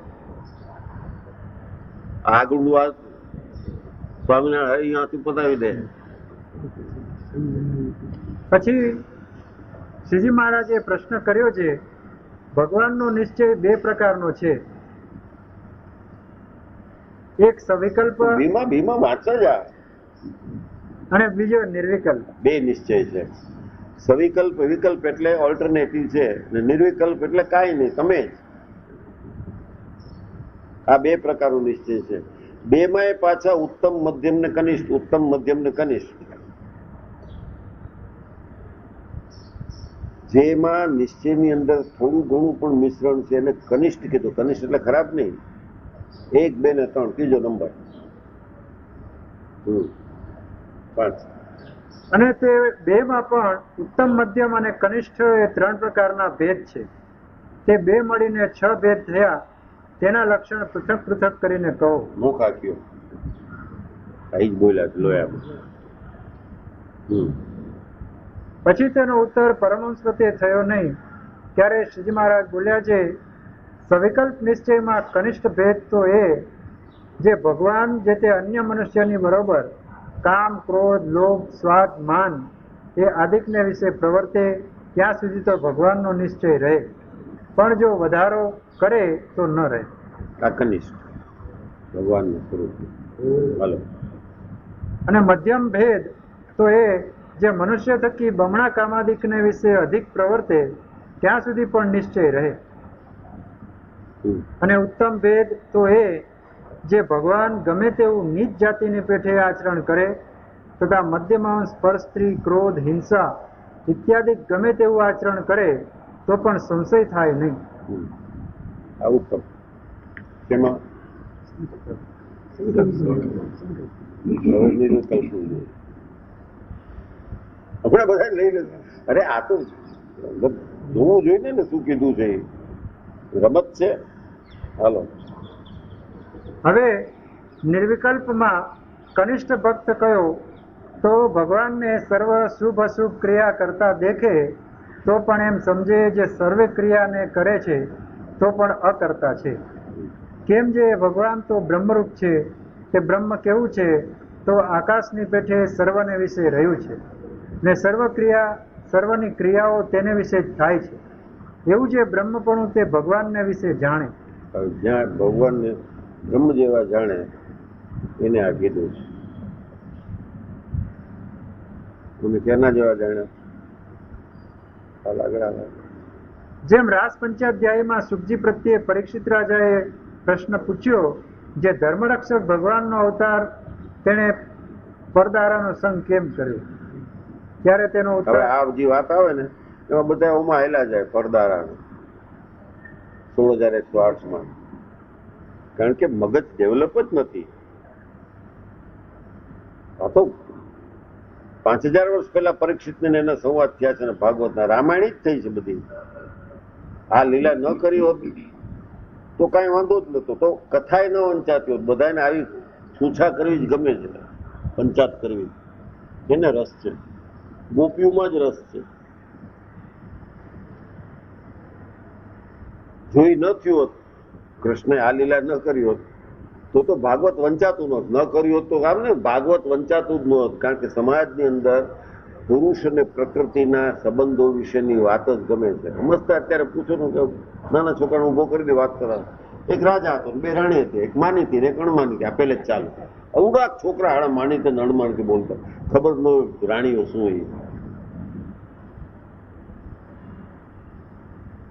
આગળનું વાત સ્વામિનારાયણ અહીંયાથી પતાવી દે. પછી શ્રીજી મહારાજે પ્રશ્ન કર્યો છે, ભગવાનનો નિશ્ચય 2 પ્રકારનો છે, એક સવિકલ્પ ભીમા વાંચા જા, અને બીજો નિર્વિકલ્પ. 2 નિશ્ચય છે. સવિકલ્પ વિકલ્પ એટલે ઓલ્ટરનેટિવ છે, અને નિર્વિકલ્પ એટલે કાંઈ નહીં, તમે જ. આ 2 પ્રકારનો નિશ્ચય છે. 2માં પાછા ઉત્તમ મધ્યમ ને કનિષ્ઠ, ઉત્તમ મધ્યમ ને કનિષ્ઠ. જેમાં નિશ્ચયની અંદર થોડું ઘણું પણ મિશ્રણ છે એને કનિષ્ઠ કીધું. કનિષ્ઠ એટલે ખરાબ નહીં. 1, 2 ને 3 ત્રીજો નંબર 5. અને તે 2માં પણ ઉત્તમ મધ્યમ અને કનિષ્ઠ એ 3 પ્રકારના ભેદ છે. તે 2 મળીને 6 ભેદ થયા. તેના લક્ષણ પૃથક પૃથક કરીને કહો. મોખા કયો અહીં જ બોલ્યા લોયા. પછી તેનો ઉત્તર પરમહંસ પ્રત્યે થયો નહીં. ત્યારે શ્રીજી મહારાજ બોલ્યા છે, સવિકલ્પ નિશ્ચયમાં કનિષ્ઠ ભેદ તો એ જે ભગવાન જે તે અન્ય મનુષ્યની બરોબર કામ, ક્રોધ, લોભ, સ્વાદ, માન એ આદિકને વિશે પ્રવર્તે ત્યાં સુધી તો ભગવાનનો નિશ્ચય રહે, પણ જો વધારો કરે તો ન રહે. આ કનિષ્ઠ ભગવાનનું સ્વરૂપ. હાલો. અને મધ્યમ ભેદ તો એ જે મનુષ્ય થકી બમણા કામાદિકને વિશે અધિક પ્રવર્તે ત્યાં સુધી પણ નિશ્ચય રહે. અને ઉત્તમ ભેદ તો એ જે ભગવાન ગમે તેવું નીચ જાતિની પેઠે આચરણ કરે તથા મદ્યમાંસ, પરસ્ત્રી, ક્રોધ, હિંસા ઇત્યાદિ ગમે તેવું આચરણ કરે તો પણ સંશય થાય નહીં. આ ઉત્તમ. તેમાં આપણે બધા લઈને અરે આ તો જોવું જોઈએ ને શું કીધું છે. રમત છે. હાલો. હવે નિર્વિકલ્પમાં કનિષ્ઠ ભક્ત કયો તો ભગવાનને સર્વ શુભ અશુભ ક્રિયા કરતા દેખે તો પણ એમ સમજે જે સર્વે ક્રિયાને કરે છે તો પણ અકર્તા છે. કેમ જે ભગવાન તો બ્રહ્મરૂપ છે, તે બ્રહ્મ કેવું છે તો આકાશની પેઠે સર્વને વિશે રહ્યું છે ને સર્વની ક્રિયાઓ તેને વિશે જ થાય છે. એવું જે બ્રહ્મપણું તે ભગવાનને વિશે જાણે. જ્યાં ભગવાનને બ્રહ્મ જેવા જાણે એને આ કીધું છે. તમે કેના જેવા જાણ્યા? જેમ રાસ પંચાધ્યાયમાં સુખજી પ્રત્યે પરીક્ષિત રાજાએ પ્રશ્ન પૂછ્યો, જે ધર્મરક્ષક ભગવાનનો અવતાર તેણે પરદારાનો સંગ કેમ કર્યો, ત્યારે તેનો હવે ઉત્તર આ જે વાત આવે ને એમાં બધા ઓમાં હેલા જાય પરદારા 16,108 કારણ કે મગજ ડેવલપ જ નથી. આ તો 5000 વર્ષ પહેલા પરીક્ષિતને એના સંવાદ થયા છે ને ભાગવતના રામાયણ જ થઈ છે બધી. આ લીલા ન કરી હોત તો કાંઈ વાંધો જ નતો, તો કથાએ ન વંચાતી હોત. બધાને આવી છૂછા કરવી જ ગમે છે, પંચાત કરવી એને રસ છે, ગોપીઓમાં જ રસ છે. જોઈ ન થયું હોત, કૃષ્ણે આ લીલા ન કરી હોત તો ભાગવત વંચાતું નહોત. ન કર્યું હોત તો આમ ને ભાગવત વંચાતું જ નહોત. કારણ કે સમાજની અંદર પુરુષ અને પ્રકૃતિના સંબંધો વિશેની વાત જ ગમે છે. સમજતા અત્યારે પૂછો ને કે નાના છોકરાને ઉભો કરી દે વાત કરાવે. એક રાજા હતો, 2 રાણી હતી, એક માનીતી ને એક અણમાનીતી. આ પહેલે જ ચાલુ અવડાક છોકરા હાડા માનીતી ને અણમાનીતી બોલતા, ખબર ન હોય રાણીઓ શું હોય.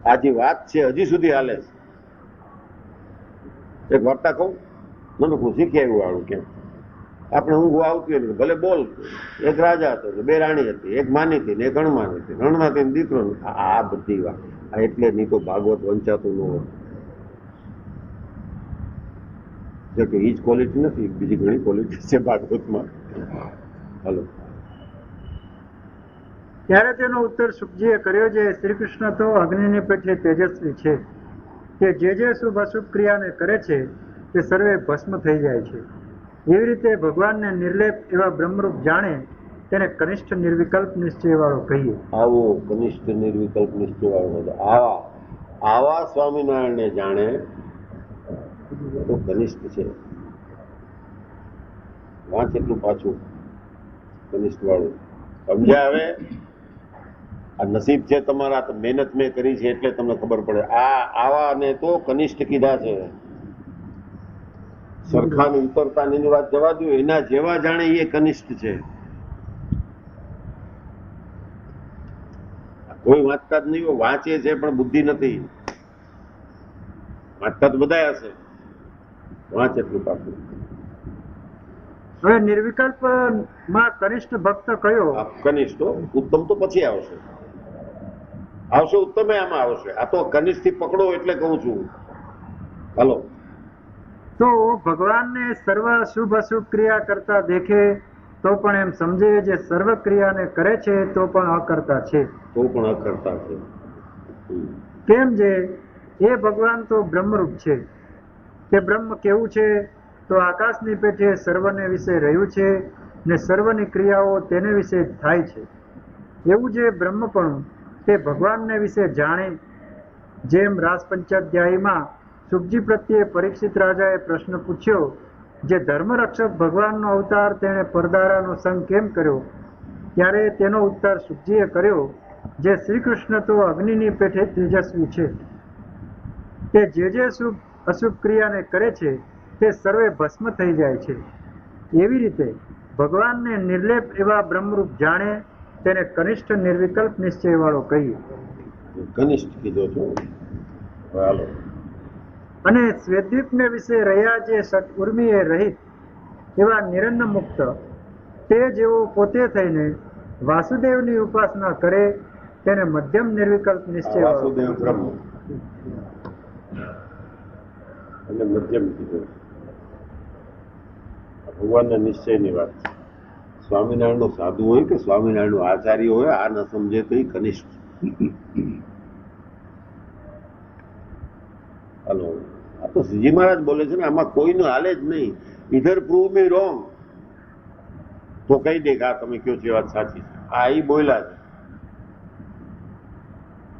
આ જે વાત છે હજી સુધી હાલે છે. એક વાર્તા કહું, મને હું શીખી આવ્યું આવું કેમ આપણે ઊંઘ આવતી હોય ભલે બોલ. એક રાજા હતો, 2 રાણી હતી, એક માનીતી ને એક અણમાનીતી. અણમાનીતી દીકરો. આ બધી વાત એટલે નહીં તો ભાગવત વંચાતું ન હોય. કે એ જ ક્વોલિટી નથી, બીજી ઘણી ક્વોલિટી છે ભાગવતમાં. હાલો. ત્યારે તેનો ઉત્તર સુખજીએ કર્યો, જે શ્રી કૃષ્ણ તો અગ્નિની પેઠે તેજસ્વી છે, કે જે શુભ અશુભ ક્રિયાને કરે છે તે સર્વે ભસ્મ થઈ જાય છે. એવી રીતે ભગવાનને નિર્લેપ એવા બ્રહ્મરૂપ જાણે તેને કનિષ્ઠ નિર્વિકલ્પ નિશ્ચય વાળો કહીએ. આવો કનિષ્ઠ નિર્વિકલ્પ નિશ્ચય વાળો આવા સ્વામિનારાયણને જાણે તો કનિષ્ઠ છે. વાંચ એટલું પાછું કનિષ્ઠ વાળું સમજ્યા. હવે આ નસીબ છે તમારા, મહેનત મેં કરી છે એટલે તમને ખબર પડે. આવાને તો કનિષ્ઠ કીધા છે. સરખાની ઉતરતાની વાત જવા દો, એના જેવા જાણે એ કનિષ્ઠ છે. કોઈ વાંચતા જ નહીં, વાંચે છે પણ બુદ્ધિ નથી. વાંચતા તો બધા હશે, વાંચ એટલું પાછું. હવે નિર્વિકલ્પ માં કનિષ્ઠ ભક્ત કયો? કનિષ્ઠ ઉત્તમ તો પછી આવશે ઉત્તમ આમાં આવશે. આ તો કનિષ્ઠ થી પકડો એટલે કહું છું. હાલો. તો ભગવાનને સર્વ શુભ અશુભ ક્રિયા કરતા દેખે તો પણ એમ સમજે જે સર્વ ક્રિયાને કરે છે તો પણ અકર્તા છે. કેમ જે એ ભગવાન તો બ્રહ્મરૂપ છે, તે બ્રહ્મ કેવું છે તો આકાશની પેઠે સર્વને વિશે રહ્યું છે ને સર્વની ક્રિયાઓ તેને વિશે જ થાય છે. એવું જે બ્રહ્મપણું તે ભગવાનને વિશે જાણે. જેમ રાસ પંચાધ્યાયમાં સુખજી પ્રત્યે પરીક્ષિત રાજાએ પ્રશ્ન પૂછ્યો, જે ધર્મરક્ષક ભગવાનનો અવતાર તેણે પરદારાનો સંગ કેમ કર્યો, ત્યારે તેનો ઉત્તર સુખજીએ કર્યો, જે શ્રી કૃષ્ણ તો અગ્નિની પેઠે તેજસ્વી છે, તે જે શુભ અશુભ ક્રિયાને કરે છે તે સર્વે ભસ્મ થઈ જાય છે. એવી રીતે ભગવાનને નિર્લેપ એવા બ્રહ્મરૂપ જાણે તેને કનિષ્ઠ નિર્વિકલ્પ નિશ્ચય વાળો કહીએ. કનિષ્ઠ કીધો છો. અને શ્વેતદ્વીપને વિશે રહ્યા જે ઉર્મિએ રહિત એવા નિરન્ન મુક્ત, તે જેવો પોતે થઈને વાસુદેવની ઉપાસના કરે તેને મધ્યમ નિર્વિકલ્પ નિશ્ચય વાસુદેવ બ્રહ્મ અને મધ્યમ કીધો. ભગવાનના નિશ્ચયની વાત છે. સ્વામિનારાયણનો સાધુ હોય કે સ્વામિનારાયણનો આચાર્ય હોય, આ ન સમજે તો એ કનિષ્ઠ. હલો. આ તો શ્રીજી મહારાજ બોલે છે ને, આમાં કોઈનું હાલે જ નહીં. ઇધર પ્રૂવ મી રોંગ. તો કહી દે કે આ તમે કયો છો એ વાત સાચી છે. આ ઈ બોલ્યા છે,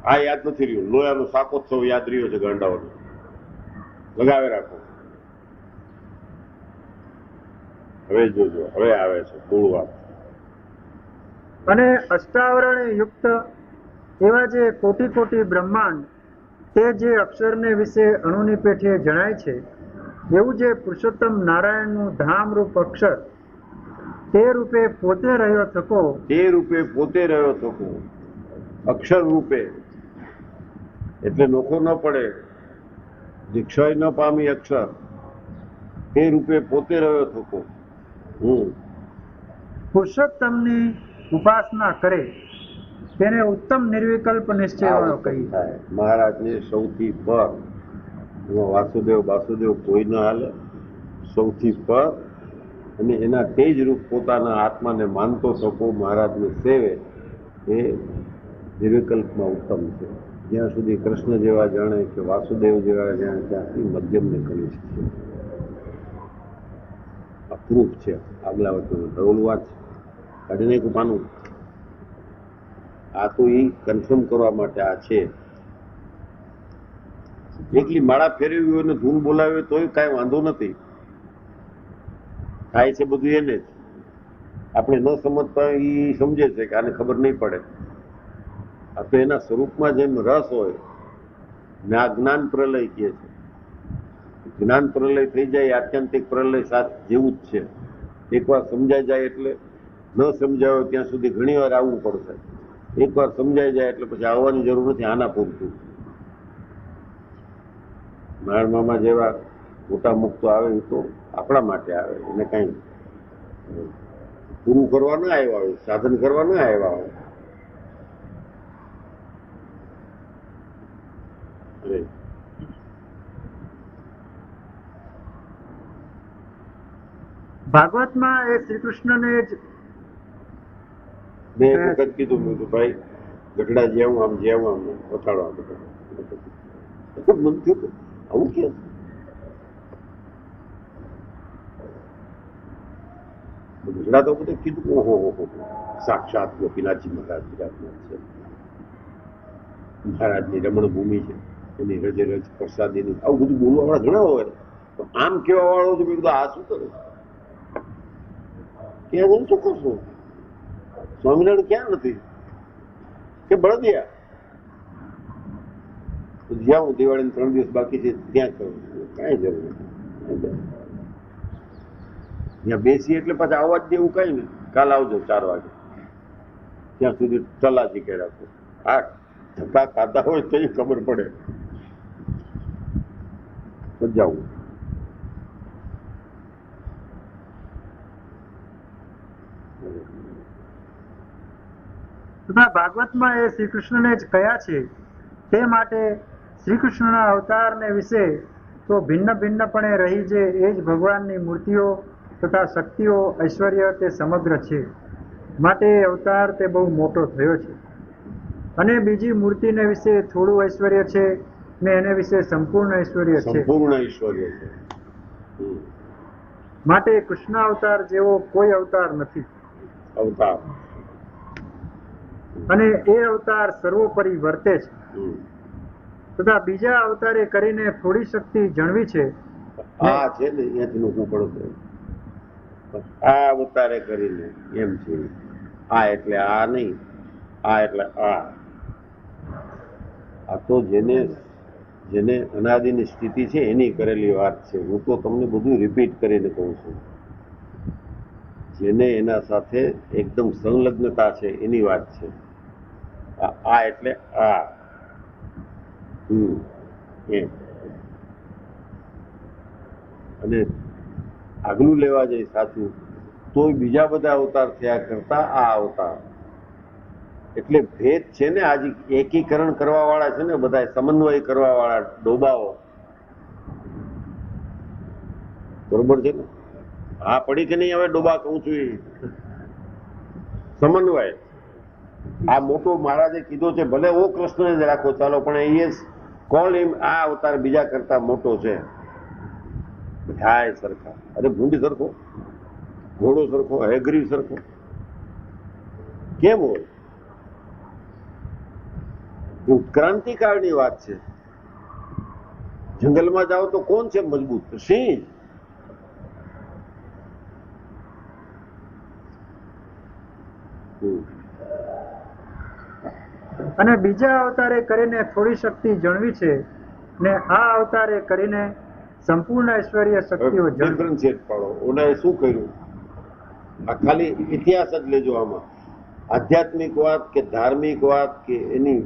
આ યાદ નથી રહ્યું. લોયાનો શાકોત્સવ યાદ રહ્યો છે ગાંડાઓનો, લગાવે રાખો. હવે જોજો, હવે આવે છે મૂળ વાત. અને અષ્ટાવરણે યુક્ત એવા જે કોટી કોટી બ્રહ્માંડ તે જે અક્ષરને વિશે અણુની પેઠે જણાય છે, એવું જે પુરુષોત્તમ નારાયણનું ધામરૂપ અક્ષર તે રૂપે પોતે રહ્યો થકો, તે રૂપે પોતે રહ્યો થકો, અક્ષર રૂપે એટલે નોખો ન પડે, જે ક્ષય ન પામી અક્ષર, તે રૂપે પોતે રહ્યો થકો. પુરુષોત્તમની ઉપાસના કરે તેને ઉત્તમ નિર્વિકલ્પ નિશ્ચય વાળો કહી. મહારાજને સૌથી પર, એમાં વાસુદેવ વાસુદેવ કોઈ ન હાલે, સૌથી પર અને એના તેજ રૂપ પોતાના આત્માને માનતો થકો, મહારાજને સેવે, એ નિર્વિકલ્પમાં ઉત્તમ છે. જ્યાં સુધી કૃષ્ણ જેવા જાણે કે વાસુદેવ જેવા જાણે ત્યાંથી મધ્યમને કનિષ્ઠ છે. આ પ્રૂફ છે. આગલા વખતે ધરોલ વાત કાઢીને એક પાનું, આ તો એ કન્ફર્મ કરવા માટે આ છે. એકલી માળા ફેરવી હોય ને ધૂન બોલાવે તોય કાંઈ વાંધો નથી, થાય છે બધું એને જ. આપણે ન સમજતા એ સમજે છે કે આને ખબર નહીં પડે. આ તો એના સ્વરૂપમાં જેમ રસ હોય ને આ જ્ઞાન પ્રલય કહે છે. જ્ઞાન પ્રલય થઈ જાય આત્યંતિક પ્રલય સાથ જેવું જ છે. એકવાર સમજાઈ જાય એટલે ન સમજાય ત્યાં સુધી ઘણી વાર આવવું પડશે. એકવાર સમજાઈ જાય એટલે પછી આવવાની જરૂર નથી. આના પૂરતું નારાયણ મામા જેવા મોટા મુક્તો આવે એ તો આપણા માટે આવે, એને કઈ પૂરું કરવા ના આવ્યા હોય, સાધન કરવા ના આવ્યા હોય. ભાગવતમાં એ શ્રી કૃષ્ણને જ મેં એક વખત કીધું, મેં ભાઈ ગઢડા જેવું આમ જેવું આમ પછાડવા બધા મન થયું આવું કેમ? ગઢડા તો બધે કીધું ઓહો હો સાક્ષાત ગોપીનાથજી મહારાજ બિરાજમાન છે. મહારાજની રમણ ભૂમિ છે, એની રજે રજ પ્રસાદીની આવું બધું બોલવા વાળા ઘણા હોય. તો આમ કેવા વાળો છે, મેં કીધું આ શું કરે? ક્યાં જઈને શું કરશો? સ્વામિનારાયણ ક્યાં નથી કે બળદિયા? જ્યાં હું દિવાળીને 3 દિવસ બાકી છે ત્યાં કરું, કાંઈ જરૂર નથી. ત્યાં બેસી એટલે પાછા આવવા જ દેવું કઈ ને, કાલ આવજો 4 વાગે, ત્યાં સુધી તલાજી કે રાખો. આ ધક્કા ખાતા હોય તો ખબર પડે. જાવું તથા ભાગવતમાં એ શ્રી કૃષ્ણને જ કયા છે. તે માટે શ્રી કૃષ્ણના અવતારને વિશે તો ભિન્ન ભિન્નપણે રહી જે એ જ ભગવાનની મૂર્તિઓ તથા શક્તિઓ ઐશ્વર્ય તે સમગ્ર છે. માટે એ અવતાર તે બહુ મોટો થયો છે. અને બીજી મૂર્તિને વિશે થોડું ઐશ્વર્ય છે ને એને વિશે સંપૂર્ણ ઐશ્વર્ય છે. સંપૂર્ણ ઐશ્વર્ય છે. માટે કૃષ્ણ અવતાર જેવો કોઈ અવતાર નથી. અવતાર અને એ અવતાર સર્વોપરી વર્તે છે. તથા બીજા અવતારે કરીને થોડી શક્તિ જણવી છે. આ છે ને અહીંયાથી નોખું પડશે. આ અવતારે કરીને એમ છે. આ એટલે આ નહીં, આ એટલે આ. આ તો જેને અનાદિની સ્થિતિ છે એની કરેલી વાત છે. હું તો તમને બધું રિપીટ કરીને કહું છું. જેને એના સાથે એકદમ સંલગ્નતા છે એની વાત છે. આ એટલે આ. એમ અને આગલું લેવા જાય સાચું તો બીજા બધા અવતાર થયા કરતા આ અવતાર. એટલે ભેદ છે ને, આજે એકીકરણ કરવા વાળા છે ને બધા, સમન્વય કરવા વાળા ડોબાઓ, બરોબર છે ને? હા પડી કે નહીં? હવે ડોબા કહું છું એ સમન્વય. આ મોટો મહારાજે કીધો છે, ભલે ઓ કૃષ્ણને જ રાખો ચાલો, પણ એ કોણ એમ આ અવતાર બીજા કરતા મોટો છે. થાય સરખા. અરે ભૂંડી સરખો ઘોડો સરખો, હેગ્રીવ સરખો કેમ હોય? ઉત્ક્રાંતિકાળની વાત છે. જંગલમાં જાઓ તો કોણ છે મજબૂત? સિંહ. અને બીજા અવતારે કરીને થોડી શક્તિ જણવી છે ને આ અવતારે કરીને સંપૂર્ણ ઐશ્વર્ય શક્તિઓ જણવી. ડિફરન્શિએટ પાડો. ઓનાએ શું કર્યું? આ ખાલી ઇતિહાસ જ લેજો. આમાં આધ્યાત્મિક વાત કે ધાર્મિક વાત કે એની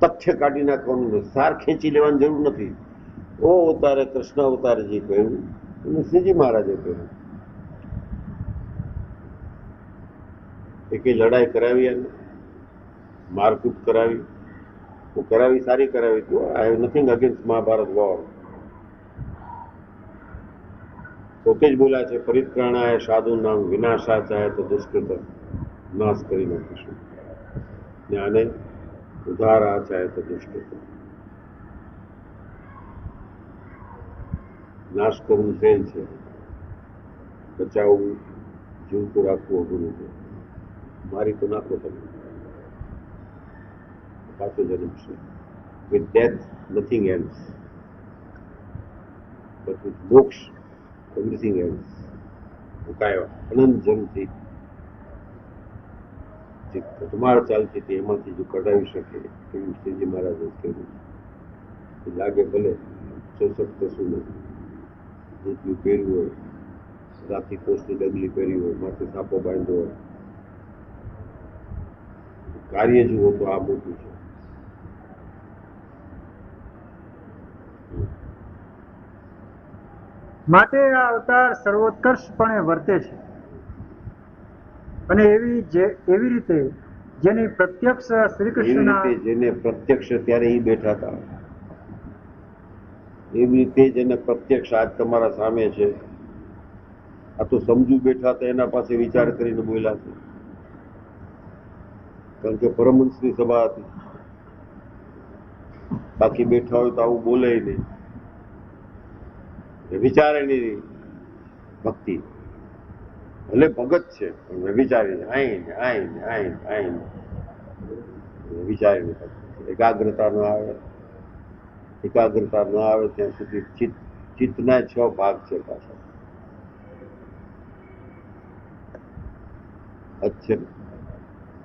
તથ્ય કાઢી નાખવાનું, સાર ખેંચી લેવાની જરૂર નથી. ઓ અવતારે કૃષ્ણ અવતારે જે કહ્યું અને શ્રીજી મહારાજે કહ્યું. એકે લડાઈ કરાવી અને મારકૂટ કરાવી, કરાવી સારી કરાવી. તો I have nothing against Mahabharata war. પોતે જ બોલ્યા છે, પરિત્રાણાય સાધુ નામ વિનાશા ચાહે તો દુષ્કૃત નાશ કરી નાખીશું, ને આને ઉધારા ચાહે તો દુષ્કૃત. નાશ કરવું સહેલ છે, બચાવવું, જીવતું રાખવું અઘરું છે. મારી તો નાખો તમે, પાછો જન્મ છે. With death, nothing else. But with moksha, everything else. મુકાયો અનંત જન્મથી જે ધમાળ ચાલતી હતી એમાંથી જો કઢાવી શકે એવું શ્રીજી મહારાજે કહ્યું. લાગે ભલે 64 કશું નથી, ધોતિયું પહેર્યું હોય, રાતી કોસની ડગલી પહેરી હોય, માથે સાપો બાંધ્યો હોય, કાર્ય જુઓ તો આ મોટું છે. માટે આ અવતાર સર્વોત્કર્ષપણે વર્તે છે અને એવી રીતે જેની પ્રત્યક્ષ શ્રી કૃષ્ણના જેને પ્રત્યક્ષ ત્યારે એ બેઠા હતા, એવી રીતે જેને પ્રત્યક્ષ આજ તમારા સામે છે. આ તો સમજુ બેઠા હતા, એના પાસે વિચાર કરીને બોલ્યા છે. કારણ કે પરમહંસની સભા હતી. બાકી બેઠા હોય તો આવું બોલે નહીં, વિચારે નહીં. ભક્તિ ભલે ભગત છે પણ વિચારીને આઈને વિચારીને. એકાગ્રતા ન આવે, એકાગ્રતા ન આવે ત્યાં સુધી ચિત્તના 6 ભાગ છે પાછા. અચ્છા,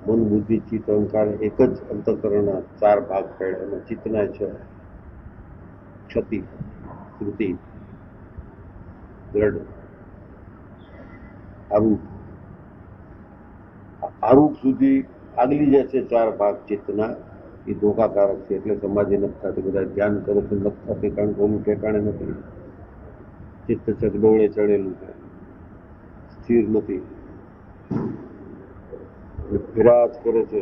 મન બુદ્ધિ ચિત્ત અહંકાર એક જ અંતઃકરણના 4 ભાગ પડ્યા અને ચિત્તના 6. ક્ષતિ, શ્રુતિ, દ્રઢ, આરૂઢ સુધી આગલી જે છે 4 ભાગ ચિત્તના, એ ધોકાકારક છે. એટલે સમાધિ નથી થતી. બધા ધ્યાન કરે છે નથી થતી, કારણ કે ઓનું ઠેકાણે નથી. ચિત્ત ચકડોળે ચડેલું છે, સ્થિર નથી, ફેરા જ કરે છે.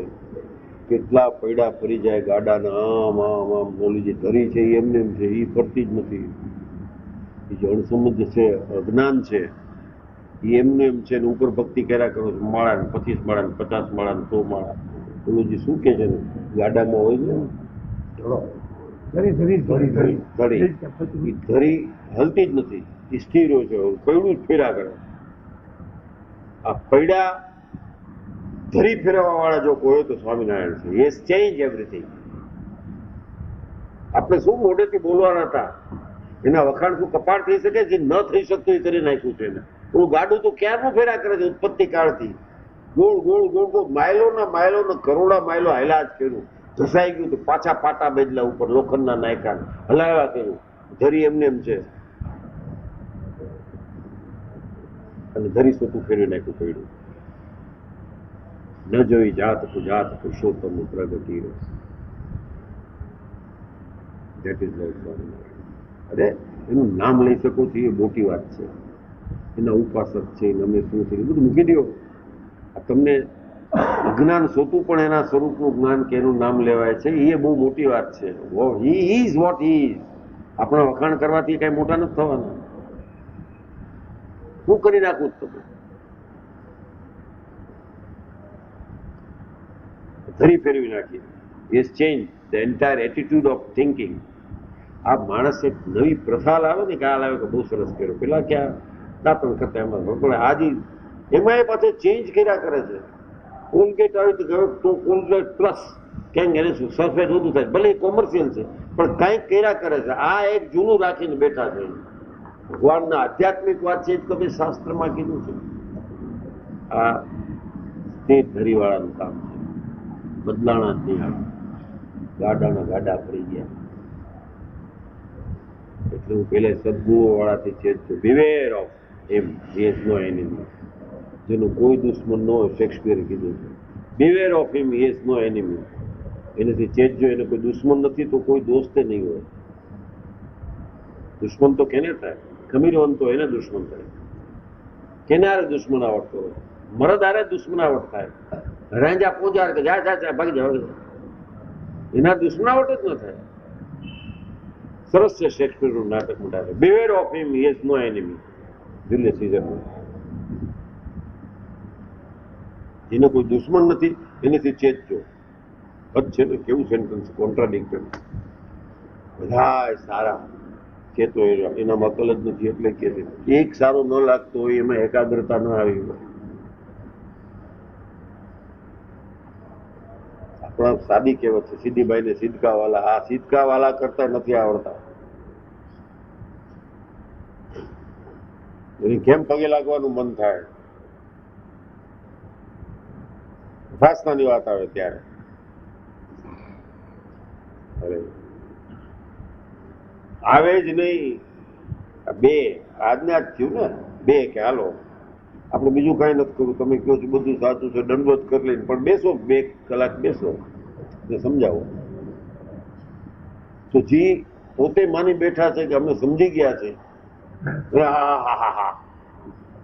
કેટલા પૈડા ફરી જાય ગાડાના, આમ આમ આમ. ઓલી જે ધરી છે એ એમને એમ છે, એ ફરતી જ નથી. એ જે અણસમજ છે, અજ્ઞાન છે, એ એમને એમ છે. ઉપર ભક્તિ કર્યા કરો છો, માળા ને 25 માળા ને 50 માળા ને 100 માળા. ઓલું જે શું કે છે ને ગાડામાં હોય છે ધરી હલતી જ નથી, એ સ્થિર હોય છે. પૈડું જ ફેરા કરે. આ પૈડા ધરી ફેરવવા વાળા જો કોઈ તો સ્વામિનારાયણ છે. Yes change everything. આપણે શું મોઢેથી બોલવાના હતા, એના વખાણ શું કપાળ થઈ શકે? જે ન થઈ શકતું એ કરી નાખ્યું છે એને. હું ગાડું તો ક્યારનું ફેરા કરે છે, ઉત્પત્તિ કાળથી. ગોળ ગોળ ગોળ ગોળ માયલો કરોડા માયલો હાલ્યા જ કર્યું. ઘસાઈ ગયું તો પાછા પાટા બેદલા ઉપર લોખંડના નાયકા હલાવ્યા કર્યું. ધરી એમને એમ છે અને ધરી સોતું ફેરવી નાખ્યું પડ્યું. ન જોઈ જાત પુરુષોત્તમ પ્રગતિ. That is like Swaminarayan. અરે એનું નામ લઈ શકો છો એ મોટી વાત છે. એના ઉપાસક છે, અમે શું છે, બધું મૂકી દો. તમને અજ્ઞાન સોતું પણ એના સ્વરૂપનું જ્ઞાન કે એનું નામ લેવાય છે, એ બહુ મોટી વાત છે. He is what he is. આપણા વખાણ કરવાથી કઈ મોટા નથી થવાના. શું કરી નાખવું તમે? ધરી ફેરવી નાખી. Is change the entire attitude of thinking. આ માણસ એક નવી પ્રથા લાવે ને, ખ્યાલ આવે કે બહુ સરસ કર્યો. પેલા ક્યાં દાંતણ કરતા એમાં, પણ આજે એમાં એ પાછો ચેન્જ કર્યા કરે છે. કોલગેટ આવી તો કોલગેટ પ્લસ ક્યાંક એને સલ્ફેટ વધુ થાય, ભલે કોમર્શિયલ છે પણ કંઈક કર્યા કરે છે. આ એક જૂનું રાખીને બેઠા છે. ભગવાનના આધ્યાત્મિક વાત છે તો ભાઈ શાસ્ત્રમાં કીધું છે. આ તે ધરીવાળાનું કામ છે. બદલાણા જ નહીં આવે, ગાડાના ગાડા પડી ગયા. એટલે હું પેલે સદગુણો વાળાથી ચેતજો. Beware of him, he is no enemy. જેનું કોઈ દુશ્મન ન હોય, શેક્સપિયરે કીધું છે. Beware of him, he is no enemy. એનાથી ચેતજો. એને કોઈ દુશ્મન નથી તો કોઈ દોસ્તે નહીં હોય. દુશ્મન તો કેને થાય? ખમીરવંત તો એને દુશ્મન થાય. કેને આરે દુશ્મન આવડતો હોય? મરદ આરે દુશ્મનાવટ થાય. રાંજા પોજાર કે જા જા ભાગી જા, એના દુશ્મનાવટ જ ન થાય. સરસ છે શેક્સપિયરનું નાટક મોટા. Beware of him, he is no enemy. Julius સીઝરનું. જેને કોઈ દુશ્મન નથી એનાથી ચેતજો. હદ છે ને, કેવું સેન્ટન્સ કોન્ટ્રાડિક્ટરી. બધા સારા ચેતો, એનામાં અકલ જ નથી એટલે કે એક સારો ન લાગતો હોય એમાં એકાગ્રતા ન આવી હોય. આપણા સાદી કહેવત છે, સીધીબાઈ ને સિદકા વાલા. આ સિદકા વાલા કરતા નથી આવડતા. એની કેમ પગે લાગવાનું મન થાય? ઉપાસનાની વાત આવે ત્યારે અરે આવે જ નહીં. બે આજને આજ થયું ને, બે કે હાલો આપણે બીજું કઈ નથી કરવું, તમે કહો છો બધું સાચું છે, દંડવત કરી લઈને પણ બેસો, 2 કલાક બેસો ને સમજાવો. તો જી પોતે માની બેઠા છે કે અમે સમજી ગયા છે,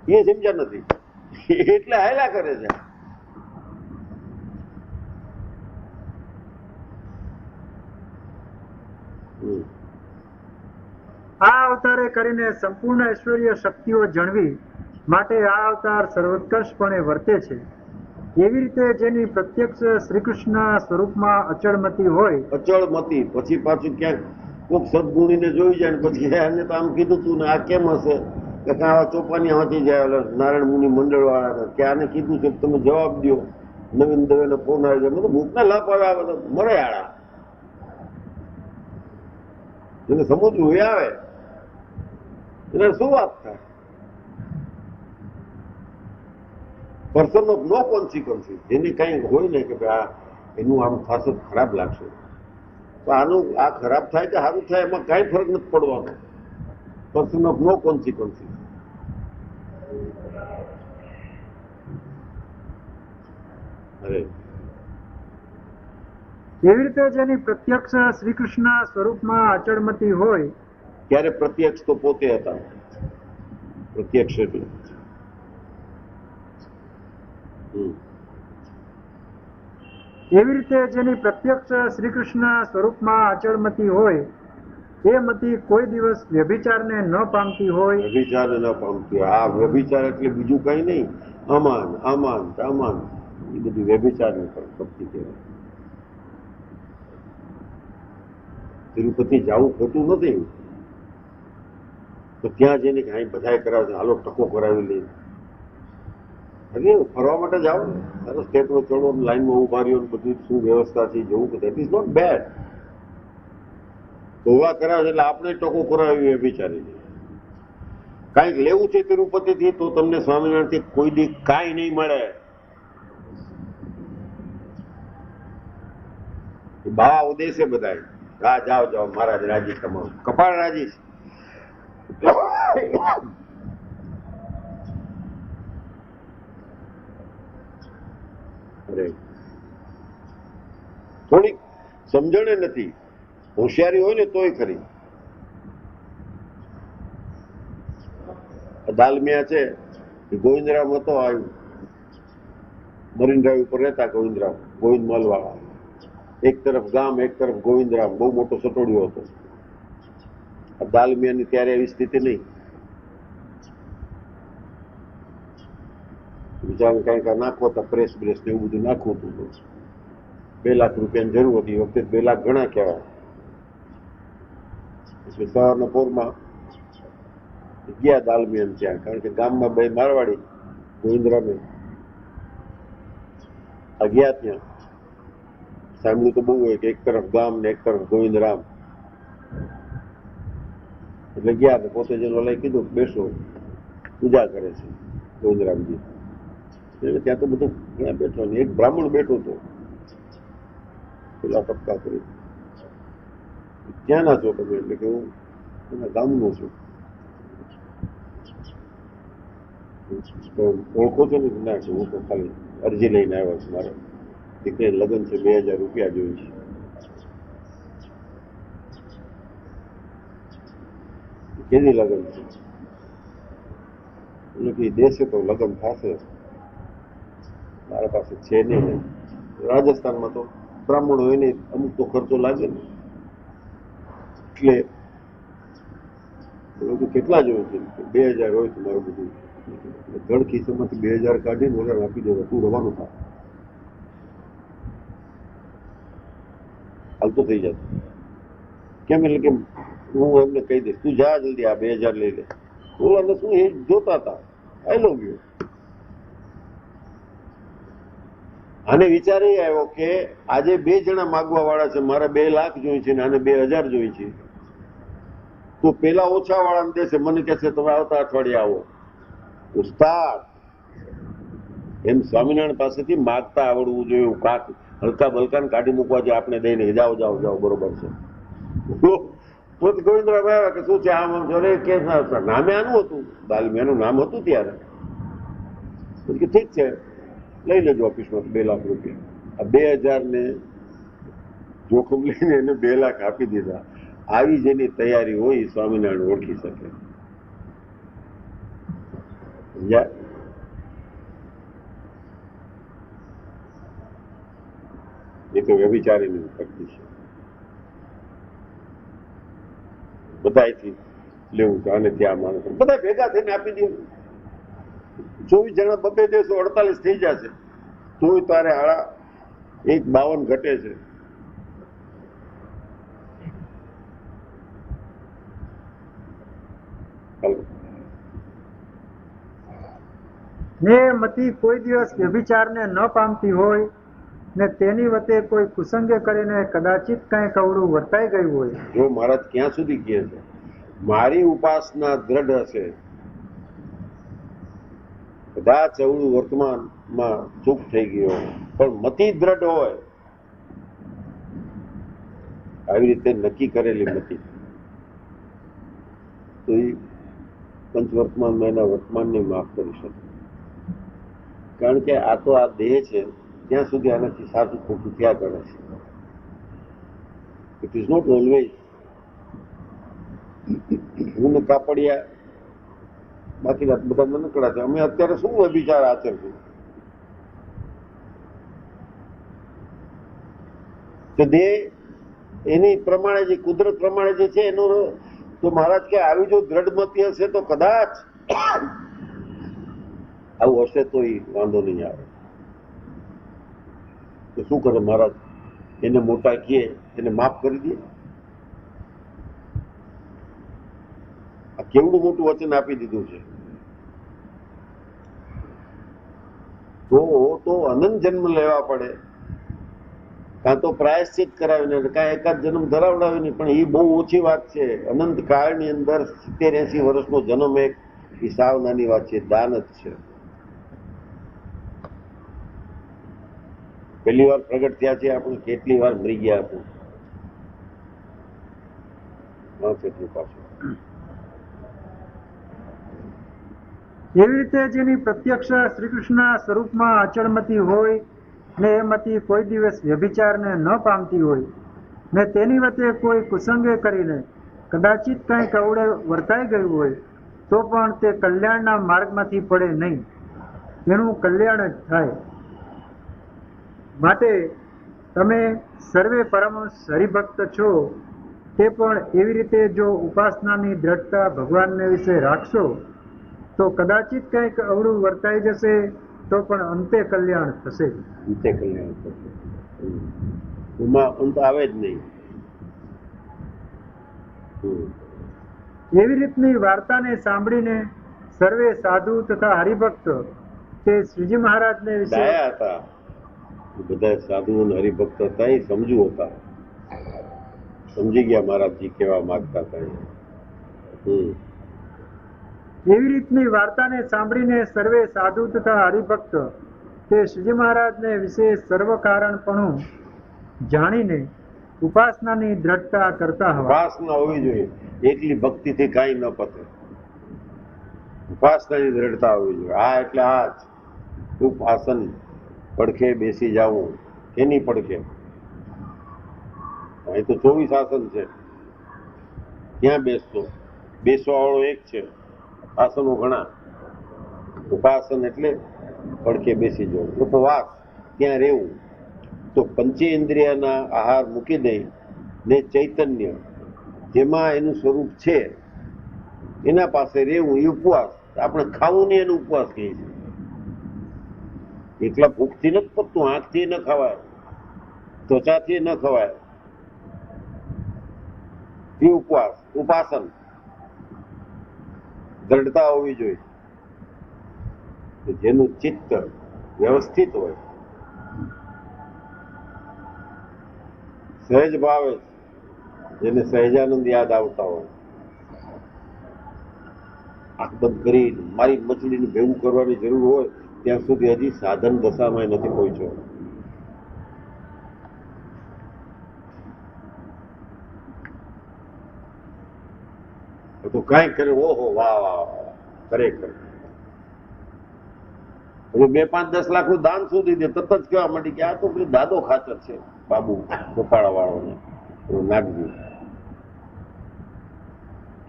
એ સમજ્યા નથી એટલે હાયલા કરે છે. આ અવતારે કરીને સંપૂર્ણ ઐશ્વર્ય શક્તિઓ જણવી માટે આ અવતાર સર્વોત્કર્ષપણે વર્તે છે. એવી રીતે જેની પ્રત્યક્ષ શ્રી કૃષ્ણ સ્વરૂપમાં અચળમતી હોય. અચળમતી પછી પાછું ક્યાંક કોઈક સદગુણીને જોઈ જાય ને પછી એને તો આમ કીધું તું ને આ કેમ હશે કે આવા ચોપાની વાંચી જાય નારાયણ મુનિ મંડળ વાળા કે આને કીધું છે તમે જવાબ દો. નવીન દવેનો ફોન આવી જાય, મતલબ ભૂખના લાભ આવે મરે આળા. એને સમજવું એ આવે એને શું વાત થાય? Person of no consequences. જેને કઈ હોય ને કે ભાઈ આ એનું આમ ખાસ ખરાબ લાગશે તો આનું આ ખરાબ થાય કે સારું થાય એમાં કઈ ફરક નથી પડવાનો. Person of no consequences. અરે એવી રીતે જેની પ્રત્યક્ષ શ્રી કૃષ્ણ સ્વરૂપમાં અચળમતી હોય. ત્યારે પ્રત્યક્ષ તો પોતે હતા. પ્રત્યક્ષ એટલે એવી રીતે જેની પ્રત્યક્ષ શ્રી કૃષ્ણ સ્વરૂપમાં અચળમતી હોય એ મતી કોઈ દિવસ વ્યભિચારને ન પામતી હોય. વ્યભિચાર ન પામતી હોય. આ વ્યભિચાર એટલે બીજું કઈ નહીં. અમાન અમાન અમાન એ બધી વ્યભિચારની શક્તિ કહેવાય. તિરુપતિ જવું ખોટું નથી, તો ત્યાં જઈને કે અહીં બધા કરાવે હાલો ટકો કરાવી લઈને અરે ફરવા માટે જાઓ ને, સરસ સ્ટેટમાં ચડો, લાઈનમાં ઉભા રહ્યો, બધું શું વ્યવસ્થા છે જોવું કે દેટ ઇઝ નોટ બેડ. ધોવા કરાવે એટલે આપણે ટકો કરાવી વ્યભિચારી. કાંઈક લેવું છે તિરુપતિથી તો તમને સ્વામિનારાયણથી કોઈ દી કાંઈ નહીં મળે. બાવા ઉદેશે બધા હા જાઓ જાઓ મહારાજ રાજી, તમારું કપાળ રાજી છે. થોડીક સમજણે નથી, હોશિયારી હોય ને તોય ખરી. દાલમિયા છે ગોવિંદરામ હતો, આવ્યું મરીન ડ્રાઈવ ઉપર રહેતા ગોવિંદરામ, ગોવિંદ મલવાળા. એક તરફ ગામ એક તરફ ગોવિંદરામ, બહુ મોટો સટોડિયો હતો. દાલમિયાની ત્યારે એવી સ્થિતિ નહીં. બીજાને કઈક નાખવો હતા, પ્રેસ બ્રેસ ને એવું બધું નાખવું હતું. 2 લાખ રૂપિયાની જરૂર હતી. વખતે 2 લાખ ઘણા કહેવાય. પછી સવારના પોરમાં ગયા દાલમિયાન ત્યાં, કારણ કે ગામમાં 2 મારવાડી ગોવિંદરામે ગયા ત્યાં સાંભળ્યું તો બહુ હોય કે એક તરફ ગામ ને એક તરફ ગોવિંદરામ, એટલે ગયા તો પોતે જેનો લઈ કીધું બેસો, પૂજા કરે છે ગોવિંદરામજી. એટલે ત્યાં તો બધું ત્યાં બેઠો ને એક બ્રાહ્મણ બેઠો હતો, પેલા ટપકા કરી, ક્યાં ના છો તમે? એટલે કે હું એના ગામનો છું. ઓળખો છો ને? ના, હું તો ખાલી અરજી લઈને આવ્યો છું, મારે દીકરી લગ્ન છે, 2000 રૂપિયા જોઈએ છે. કેવી લગ્ન છે? એટલે કે દેશે તો લગ્ન થશે, મારા પાસે છે નહીં. રાજસ્થાનમાં તો બ્રાહ્મણ હોય ને અમુક તો ખર્ચો લાગે ને, એટલે કેટલા જોઈએ છે? 2000 હોય તો મારું બધું ધડ ખિસ્સામાંથી 2000 કાઢીને ઓર્ડર આપી દેવા, તું રવાનું થાય, હાલતો થઈ જતો. કેમ? એટલે કે હું એમને કહી દઈશ, તું જા જલ્દી, આ 2000 લઈ લે. ઓલાને શું એ જોતા હતા, આઈ લવ યુ. આને વિચાર એ આવ્યો કે આજે 2 જણા માગવા વાળા છે, મારે 2 લાખ જોઈએ છે ને આને 2000 જોઈએ છે, તો પેલા ઓછા વાળાને દેશે, મને કહેશે તમે આવતા અઠવાડિયે આવો. ઉસ્તાદ એમ સ્વામિનારાયણ પાસેથી માગતા આવડવું જોઈએ. કાક હલકા બલકાને કાઢી મૂકવા છે આપણે દઈને, જાઓ જાઓ જાઓ, બરોબર છે. પોત ગોવિંદરામ આવ્યા કે શું છે આમ જોડે કે નામે આનું હતું, દાલમિયાનું નામ હતું ત્યારે. પછી કે ઠીક છે, લઈ લેજો ઓફિસમાં 2 લાખ રૂપિયા. આ 2000 ને જોખમ લઈને એને 2 લાખ આપી દીધા. આવી જેની તૈયારી હોય સ્વામિનારાયણ ઓળખી શકે. સમજ્યા? એ તો વ્યભિચારીની શક્તિ છે. બધાથી લેવું છે અને ત્યાં માણસ બધા ભેગા થઈને આપી દે. 24 જણા 2 દેશો 48 થઈ જશે, તોય તારે આળા 1.52 ઘટે છે. ને મતી કોઈ દિવસ વ્યભિચારને ન પામતી હોય ને તેની વતે કોઈ કુસંગે કરીને કદાચિત કંઈ કવડું વર્તાઈ ગયું હોય. જો મહારાજ ક્યાં સુધી કહે છે, મારી ઉપાસના દ્રઢ હશે, કદાચ એવડું વર્તમાનમાં ચૂક થઈ ગયો, પણ મતિ દ્રઢ હોય, આવી રીતે નક્કી કરેલી મતિ, તો એ પંચવર્તમાનમાં એના વર્તમાનને માફ કરી શકે. કારણ કે આ તો આ દેહ છે, ત્યાં સુધી આનાથી સાચું ખોટું થયા કરે છે. ઇટ ઇઝ નોટ ઓલવેઝ હું ને કાપડિયા, બાકી બધા નનકડા છે. અમે અત્યારે શું વ્યભિચાર આચરશું? તો દેહ એની પ્રમાણે જે કુદરત પ્રમાણે જે છે એનો, તો મહારાજ કે આવી જો દ્રઢમતી હશે તો કદાચ આવું હશે તો એ વાંધો નહીં આવે. તો શું કરે મહારાજ? એને મોટા કહે, એને માફ કરી દે. આ કેવડું મોટું વચન આપી દીધું છે. તો અનંત જન્મ લેવા પડે, કાં તો પ્રાયશ્ચિત કરાવીને, કાં એકાદ જન્મ ધરાવડાવીને, પણ એ બહુ ઓછી વાત છે. અનંત કાળની અંદર 70-80 વર્ષનો જન્મ એક એ સાવ નાની વાત છે, દાન જ છે. પહેલી વાર પ્રગટ થયા છે આપણે, કેટલી વાર મરી ગયા હતું. પાછું એવી રીતે જેની પ્રત્યક્ષ શ્રી કૃષ્ણ સ્વરૂપમાં અચળમતી હોય ને એ મતી કોઈ દિવસ વ્યભિચારને ન પામતી હોય ને તેની વચ્ચે કોઈ કુસંગે કરીને કદાચિત કંઈ કવડે વર્તાઈ ગયું હોય તો પણ તે કલ્યાણના માર્ગમાંથી પડે નહીં, તેનું કલ્યાણ જ થાય. માટે તમે સર્વે પરમહંસ હરિભક્ત છો, તે પણ એવી રીતે જો ઉપાસનાની દ્રઢતા ભગવાનને વિશે રાખશો તો કદાચિત કંઈક અવળું વર્તાઈ જશે તો પણ અંતે કલ્યાણ થશે. અંતે કલ્યાણ થશે, એમાં અંત આવે જ નહીં. એવી રીતની વાર્તાને સાંભળીને સર્વે સાધુ તથા હરિભક્ત કે શ્રીજી મહારાજને વિશે ડાયા હતા, બધા સાધુ અને હરિભક્ત હતા, એ સમજુ હતા, સમજી ગયા મહારાજજી કેવા માંગતા હતા એ. એવી રીતની વાર્તાને સાંભળીને સર્વે સાધુ તથા હરિભક્ત તે શ્રીજી મહારાજને વિશે સર્વ કારણપણું જાણીને ઉપાસનાની દ્રઢતા કરતા હોય. ઉપાસના હોવી જોઈએ, એકલી ભક્તિથી કાંઈ ન પતે. ઉપાસનાની દ્રઢતા હોવી જોઈએ. આ એટલે આ જ ઉપાસન. પડખે બેસી જાવું, એની પડખે. અહીં તો 24 આસન છે, ક્યાં બેસતો? બેસવા વાળો એક છે, આસનો ઘણા. ઉપાસન એટલે પડખે બેસી જવું. ઉપવાસ, ત્યાં રહેવું. તો પંચેન્દ્રિયના આહાર મૂકી દઈ ને ચૈતન્ય જેમાં એનું સ્વરૂપ છે એના પાસે રહેવું, એ ઉપવાસ. આપણે ખાવું નહીં એનો ઉપવાસ કહીએ છીએ. એકલા ભૂખથી નથી પતતું, આંખથી ન ખવાય, ત્વચાથી ન ખવાય, એ ઉપવાસ. ઉપાસન દ્રઢતા હોવી જોઈએ, જેનું ચિત્ત વ્યવસ્થિત હોય, સહેજ ભાવે, જેને સહેજાનંદ યાદ આવતા હોય. આંખ બંધ કરી મારી મછલીને ભેગું કરવાની જરૂર હોય ત્યાં સુધી હજી સાધન દશામાં નથી પહોંચ્યો. તો કાંઈ કરે, ઓહો વાહ વાહ ખરેખર. 2-5-10 લાખનું દાન શું દીધે તરત જ કહેવા માંડી કે આ તો પેલું દાદો ખાચર છે, બાબુ ગોપાળા વાળો નાગજી,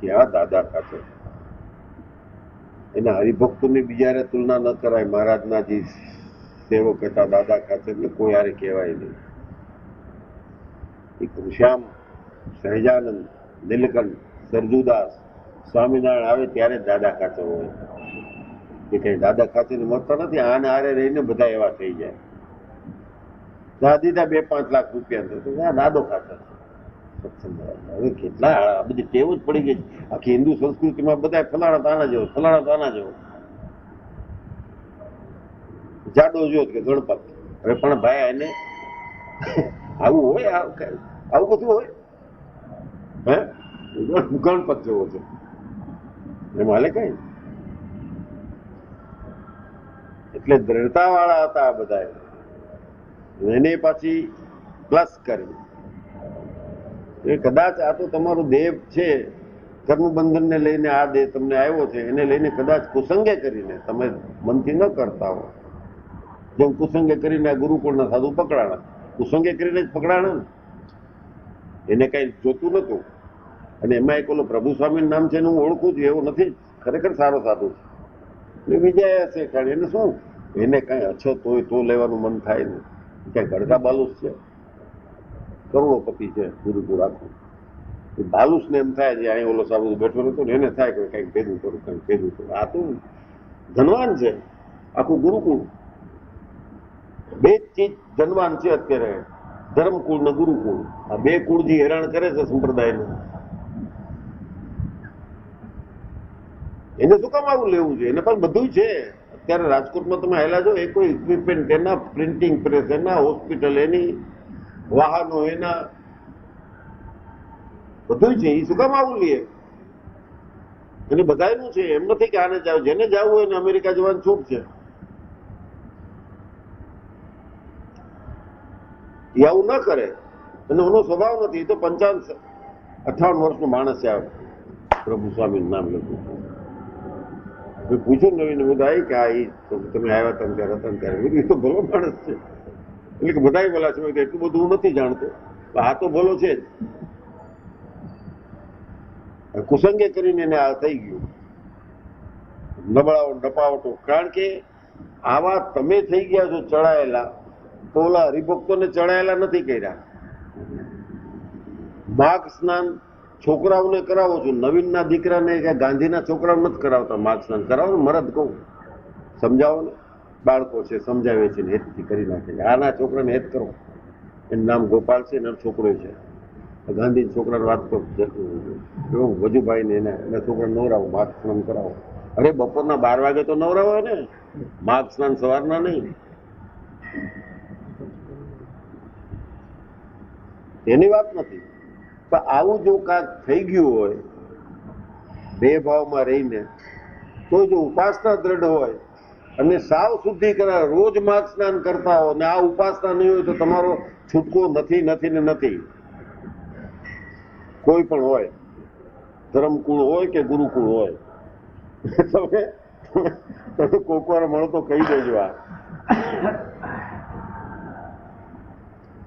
કેવા દાદા ખાચર. એના હરિભક્તોની બીજારે તુલના ન કરાય. મહારાજના જે સેવક હતા દાદા ખાચર ને કોઈ હારે કહેવાય નહીં. એક શ્યામ, સહેજાનંદ, નીલકંઠ, સરજુદાસ, સ્વામિનારાયણ આવે ત્યારે દાદા ખાચર હોય. એ કઈ દાદા ખાચર મળતા નથી. આને હારે રહીને બધા એવા થઈ જાય. દીધા 2-5 લાખ રૂપિયા, દાદો ખાચર. હવે કેટલા આ બધી ટેવ જ પડી ગઈ. આખી હિન્દુ સંસ્કૃતિમાં બધા ફલાણા તાના જેવો, ફલાણા તાના જેવો. જાડો જો કે ગણપત. હવે પણ ભાઈ એને આવું હોય, આવું બધું હોય, હે ગણપત જેવો છે એમ હાલે કઈ. એટલે દ્રઢતા વાળા હતા આ બધા. એને પાછી પ્લસ કરી કદાચ આ તો તમારો દેહ છે, કર્મબંધનને લઈને આ દેહ તમને આવ્યો છે, એને લઈને કદાચ કુસંગે કરીને તમે મનથી ન કરતા હો. જેમ કુસંગે કરીને આ ગુરુકુળના સાધુ પકડાણા, કુસંગે કરીને જ પકડાણા ને, એને કઈ જોતું નતું. અને એમાં એક ઓલો પ્રભુ સ્વામી નામ છે એને હું ઓળખું છું, એવું નથી, ખરેખર સારો સાધુ છે. વિજય હશે કારણ એને શું, એને કઈ અછત હોય તો લેવાનું મન થાય ને. ક્યાંય ગડકા બાલુસ છે, કરોડોપતિ છે ગુરુકુળ આખું. બાલુસ ને એમ થાય છે અહીં ઓલો સાધુ બેઠો રહેતો ને એને થાય કે કંઈક ભેગું કરું, કંઈક ભેગું કરું. આ તો ધનવાન છે આખું ગુરુકુળ. 2 ચીજ ધનવાન છે અત્યારે, ધર્મકુળ ને ગુરુકુળ. આ 2 કુળ જે હેરાન કરે છે સંપ્રદાયને, એને શું કામ આવું લેવું જોઈએ? એને પણ બધું છે. અત્યારે રાજકોટમાં તમે આવેલા છો, એ કોઈ ઇક્વિપમેન્ટ એના, પ્રિન્ટિંગ પ્રેસ એના, હોસ્પિટલ એની, વાહનો એના, બધું છે. એ શું કામ આવું લે? એને બધાનું છે. એમ નથી કે આને જાવ, જેને જવું હોય એને અમેરિકા જવાની છૂટ છે. એ આવું ન કરે, અને એનો સ્વભાવ નથી. એ તો 55-58 વર્ષનો માણસ છે. પ્રભુ સ્વામીનું નામ લખ્યું. પૂછ્યું નવીન બધા કે આ તમે આવ્યા હતા ત્યારે હતા ત્યારે, એ તો ભલો માણસ છે. એટલે કે બધા બોલા છે એટલું બધું હું નથી જાણતો, આ તો ભલો છે જ. કુસંગે કરીને એને આ થઈ ગયું, નબળાઓ ડપાવટો. કારણ કે આવા તમે થઈ ગયા છો ચડાયેલા, તો ઓલા હરિભક્તોને ચડાયેલા નથી કર્યા. માઘ સ્નાન છોકરાઓને કરાવો છો, નવીનના દીકરાને કે ગાંધીના છોકરાઓ નથી કરાવતા. માઘ સ્નાન કરાવો ને, મરદ કહું, સમજાવો ને. બાળકો છે સમજાવે છે ને હેતથી કરી નાખે છે. આના છોકરાને હેત કરો. એનું નામ ગોપાલ છે ને છોકરો છે. ગાંધી છોકરાને વાત કરો, વજુભાઈ ને એના છોકરા નવરાવો, માઘ સ્નાન કરાવો. અરે બપોરના 12 વાગે તો નવરા હોય ને, માઘ સ્નાન સવારના નહીં. એની વાત નથી, પણ આવું જો કાંક થઈ ગયું હોય બે ભાવમાં રહીને, તો જો ઉપાસના દ્રઢ હોય અને સાવ શુદ્ધિ કરા, રોજ માઘ સ્નાન કરતા હો ને આ ઉપાસના નહીં હોય તો તમારો છૂટકો નથી નથી ને નથી. કોઈ પણ હોય, ધર્મકુળ હોય કે ગુરુકુળ હોય, તમે કોક વાર મળો તો કહી દેજો. આ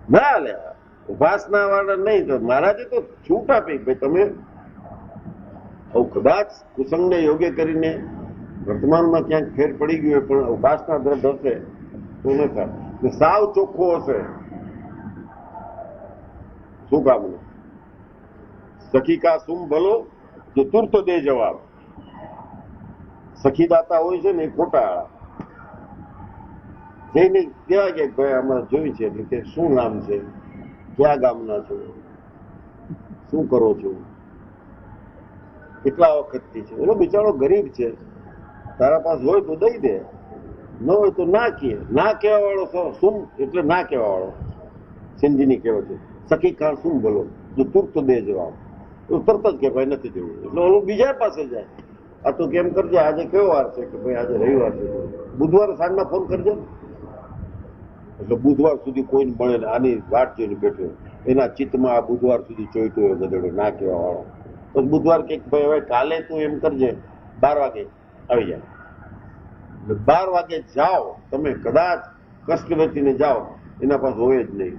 ના લે ઉપાસના વાળા નહીં તો મહારાજે તો છૂટ આપી, ભાઈ તમે કદાચ કુસંગને યોગ્ય કરીને વર્તમાનમાં ક્યાંક ફેર પડી ગયો હોય પણ ઉપાસના દ્રઢ હશે તો ન થાય, સાવ ચોખ્ખો હશે શું કામનું. સખી કા સુમ ભલો જો તુર્ત દે જવાબ. સખી દાતા હોય છે ને એ ખોટા જઈને કહેવાય કે ભાઈ આમાં જોઈ છે એટલે કે શું નામ છે, ક્યાં ગામના છો, શું કરો છો, કેટલા વખતથી છે. એનો બિચારો ગરીબ છે, તારા પાસે હોય તો દઈ દે, ન હોય તો ના કહે. ના કહેવા વાળો શું એટલે ના કહેવા વાળો સિંધીની કહેવત છે, સખી કા સુમ ભલો જો તુર્ત દે જવાબ. તરત જ કે ભાઈ નથી જવું એટલે ઓલું બીજા પાસે જાય. આ તો કેમ કરજે આજે કયો વાર છે કે ભાઈ આજે રવિવાર છે, બુધવારે સાંજના ફોન કરજો. એટલે બુધવાર સુધી કોઈને મળે ને આની વાટ જોઈને બેઠો, એના ચિત્તમાં આ બુધવાર સુધી ચોઈટો હોય ગધેડો ના કહેવા વાળો. તો બુધવાર કે ભાઈ હવે કાલે તું એમ કરજે 12 વાગે આવી જાય. 12 વાગે જાઓ તમે, કદાચ કષ્ટ વેચીને જાઓ, એના પાસે હોય જ નહીં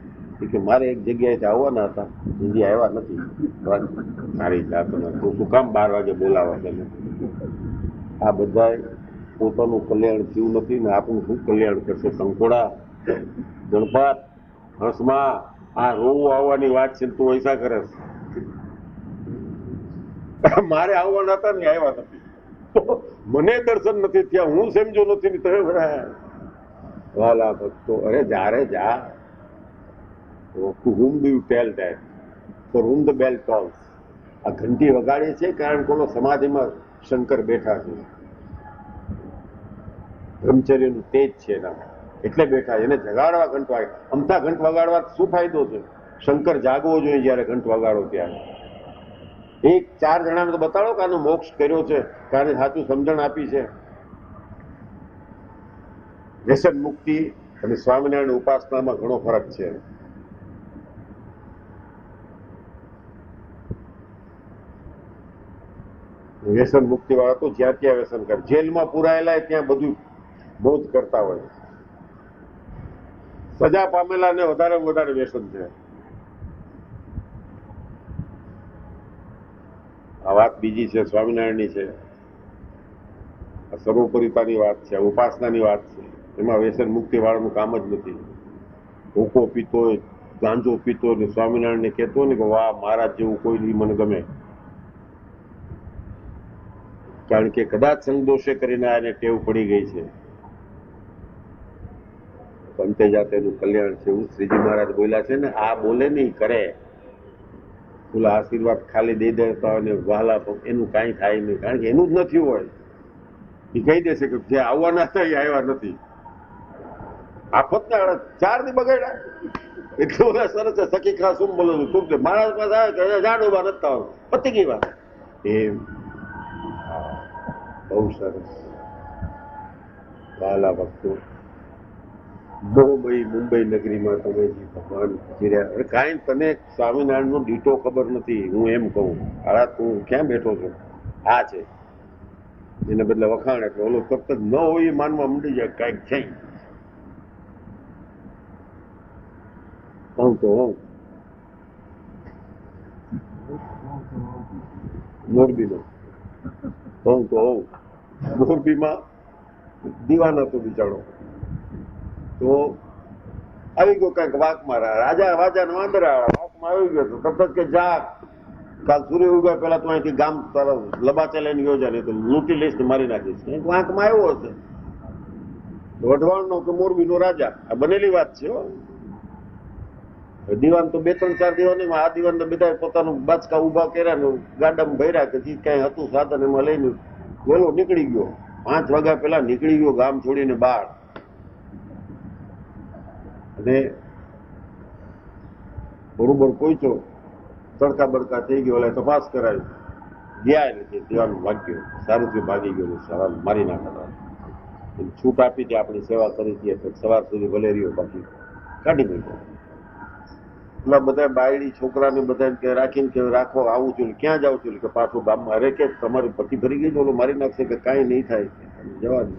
કે મારે એક જગ્યાએથી આવવાના હતા હજી આવ્યા નથી. સારી જાત તો શું કામ 12 વાગે બોલાવા તમે. આ બધા પોતાનું કલ્યાણ થયું નથી ને આપણું શું કલ્યાણ કરશે. કંકોડા, ગણપત, હંસમાં આ રોવું આવવાની વાત છે તું પૈસા કરે. મારે આવવાના હતા ને આવ્યા નથી, મને દર્શન નથી થયા, હું સમજો નથી ને તમે ભરાયા. વાલા ભક્તો, અરે જ્યારે જા to whom do you tell that? For whom the bell tolls? આ ઘંટી વગાડે છે કારણ કે સમાધિમાં શંકર બેઠા છે, બ્રહ્મચર્યનું તેજ છે એના એટલે બેઠા. એને જગાડવા ઘંટ વાગે. અમથા ઘંટ વગાડવા શું ફાયદો છે? શંકર જાગવો જોઈએ જયારે ઘંટ વગાડો ત્યારે. 4 જણાને તો બતાડો કે આનો મોક્ષ કર્યો છે, કે આને સાચું સમજણ આપી છે. વ્યસન મુક્તિ અને સ્વામિનારાયણ ઉપાસનામાં ઘણો ફરક છે. વ્યસન મુક્તિ વાળા તો જ્યાં ત્યાં વ્યસન કરે, જેલમાં પુરાયેલા ત્યાં બધું બહુ જ કરતા હોય. સજા પામેલા ને વધારે વ્યસન છે. આ વાત બીજી છે, સ્વામિનારાયણની છે, સર્વોપરિતાની વાત છે, ઉપાસનાની વાત છે. એમાં વ્યસન મુક્તિ વાળાનું કામ જ નથી. ભૂકો પીતો હોય, ગાંજો પીતો હોય, સ્વામિનારાયણને કહેતો ને કે વાહ મહારાજ જેવું કોઈ નહીં મને ગમે. કારણ કે કદાચ સંગદોષે કરીને આને ટેવ પડી ગઈ છે. પંતે જાતે એનું કલ્યાણ છે એવું શ્રીજી મહારાજ બોલ્યા છે ને. આ બોલે નહીં કરે, પેલા આશીર્વાદ ખાલી દઈ દેતા હોય ને વહાલા એનું કાંઈ થાય નહીં, કારણ કે એનું જ નથી હોય. એ કહી દેશે કે જે આવવાના હતા એ આવ્યા નથી. આફત ને 4 દી બગાડ્યા એટલું બધા સરસ છે. સખી ખા શું બોલો છું તું મહારાજ પાસે આવે કે જાડોબા નથી આવવાનું, પતી ગઈ વાત. એમ બહુ સરસ. વાલા ભક્તો, મુંબઈ નગરીમાં તમે ભગવાન જીર્યા. કાંઈ તને સ્વામિનારાયણ નો ડીટો ખબર નથી. હું એમ કહું, આળા તું ક્યાં બેઠો છો? આ છે એને બદલે વખાણ. એટલે ઓલો તરત જ ન હોય એ માનવા મંડી જાય કાંઈક છે. કહું તો હોઉં મોરબીનો, કહું તો હોઉં મોરબીમાં દીવાન હતો બિચારો. તો આવી ગયો કઈક વાંકમાં, રાજા વાજા ને વાંદરા વાંકમાં આવી ગયો તો તરત જ કે જા કાલ સૂર્ય ઉગ્યા પેલા તો અહીંથી ગામ તરફ લબાચા લઈને ગયો જાય, તો લૂંટી લઈશ ને મારી નાખીશ. વાંકમાં આવ્યો હશે વઢવાણનો કે મોરબીનો રાજા. આ બનેલી વાત છે. દીવાન તો 2-3-4 દીવાન, આ દીવાન તો બધા પોતાનું બાચકા ઉભા કર્યા ને ગાડામાં ભર્યા કે જે કઈ હતું સાધન એમાં લઈને વહેલો નીકળી ગયો, 5 વાગ્યા પહેલા નીકળી ગયો ગામ છોડીને બહાર. અને બરોબર પહોંચ્યો, તડકા બડકા થઈ ગયો, એટલે તપાસ કરાવી ગયા, એટલે દેવાનું ભાગ્યો સારું થયું, ભાગી ગયો, સવાર મારી નાખતા. છૂટ આપી હતી, આપણી સેવા કરી હતી, એટલે સવાર સુધી ભલે રહ્યો, બાકી કાઢી મૂક્યો. એટલે બધા બાયડી છોકરાને બધા કે રાખીને કે રાખો, આવું છું, ક્યાં જાઉં છું, કે પાછું ગામમાં. અરે કે તમારી પતિ ભરી ગઈ, ઓલો મારી નાખશે, કે કાંઈ નહીં થાય, જવા દે.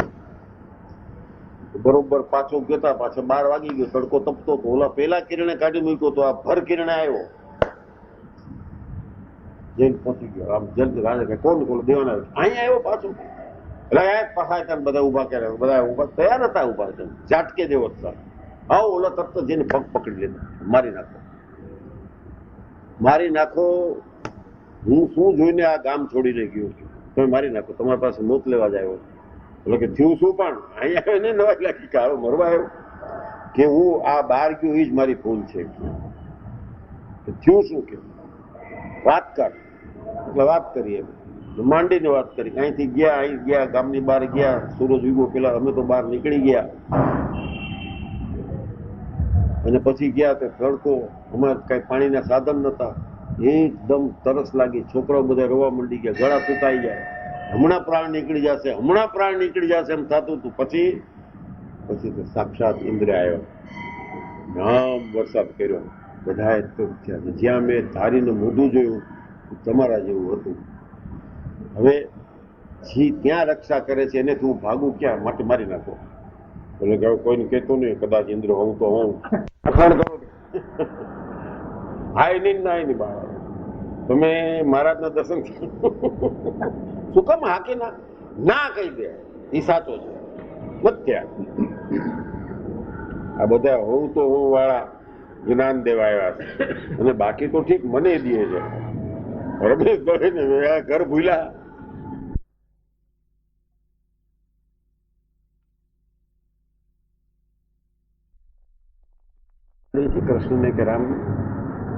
બરોબર પાછો ગયો, પાછો 12 વાગી ગયો, તડકો તપતો હતો. ઓલા પેલા કિરણે કાઢી મૂક્યો તો આ ભર કિરણે આવ્યો, જઈને પહોંચી ગયો. આમ જલ્દી રાજા કે કોણ કોણ દેવાના અહીંયા આવ્યો પાછો. એટલે પાછા બધા ઉભા કર્યા, બધા ઉભા તૈયાર હતા, ઉભા છે ઝાટકે દેવો હતા. આવો ઓલો તરત જઈને પગ પકડી લીધા, મારી નાખો, મારી નાખો. હું શું જોઈને આ ગામ છોડીને ગયો છું, તમે મારી નાખો, તમારી પાસે મોત લેવા જ આવ્યો. એટલે કે થયું શું? પણ અહીંયા આવ્યો ને નવાઈ લાગી કે આવો મરવા આવ્યો, કે હું આ બહાર ગયો એ જ મારી ભૂલ છે. થયું શું? કે વાત કર. એટલે વાત કરીએ, માંડીને વાત કરી. અહીંથી ગયા, અહીં ગયા, ગામની બહાર ગયા, સૂરજ ઉગ્યો પેલા અમે તો બહાર નીકળી ગયા. અને પછી ગયા તે તડકો, અમારે કઈ પાણીના સાધન નતા, એકદમ તરસ લાગી, છોકરાઓ બધા રોવા મંડી ગયા, ગળા સુકાઈ જાય, હમણાં પ્રાણ નીકળી જશે, હમણાં પ્રાણ નીકળી જશે એમ થતું હતું. પછી તો સાક્ષાત ઇન્દ્ર આવ્યો, નામ વરસાદ કર્યો, બધાએ તો જ્યાં મેં ધારીને મોઢું જોયું તમારા જેવું હતું. હવે જી ત્યાં રક્ષા કરે છે એને હું ભાગું ક્યાં? માટે મારી નાખો. એટલે કે કોઈને કહેતો નહીં, કદાચ ઇન્દ્ર હોઉં તો હોઉં. હાય નહીં નાય નહીં બાળા, તમે મહારાજના દર્શન શું કામ હાકે ના કહી દે, એ સાચો છે મત્યા. આ બધા હોઉં તો હોઉં વાળા જ્ઞાન દેવા આવ્યા છે, અને બાકી તો ઠીક મને દે છે. રમેશ ભાઈ ને ઘર ભૂલ્યા. કૃષ્ણને કે રામ,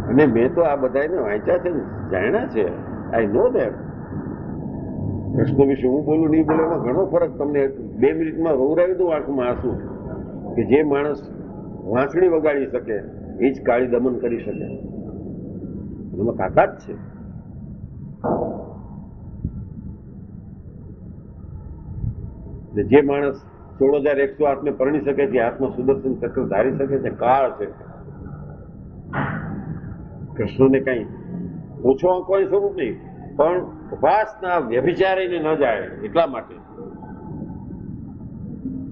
અને મેં તો આ બધાને વાંચ્યા છે, જાણ્યા છે, આઈ નો દેટ. કૃષ્ણ વિશે હું બોલું નહીં બોલું એમાં ઘણો ફરક. તમને 2 મિનિટમાં રોવરાવી દઉં આંખમાં આંસુ, કે જે માણસ વાંસળી વગાડી શકે એ જ કાળી દમન કરી શકે, એમાં તાકાત છે. જે માણસ 16,108 ને પરણી શકે છે, હાથમાં સુદર્શન ચક્ર ધારી શકે છે, કાળ છે. કૃષ્ણને કઈ ઓછો કોઈ સ્વરૂપ નહીં, પણ વાસના વ્યભિચારીને ન જાય એટલા માટે.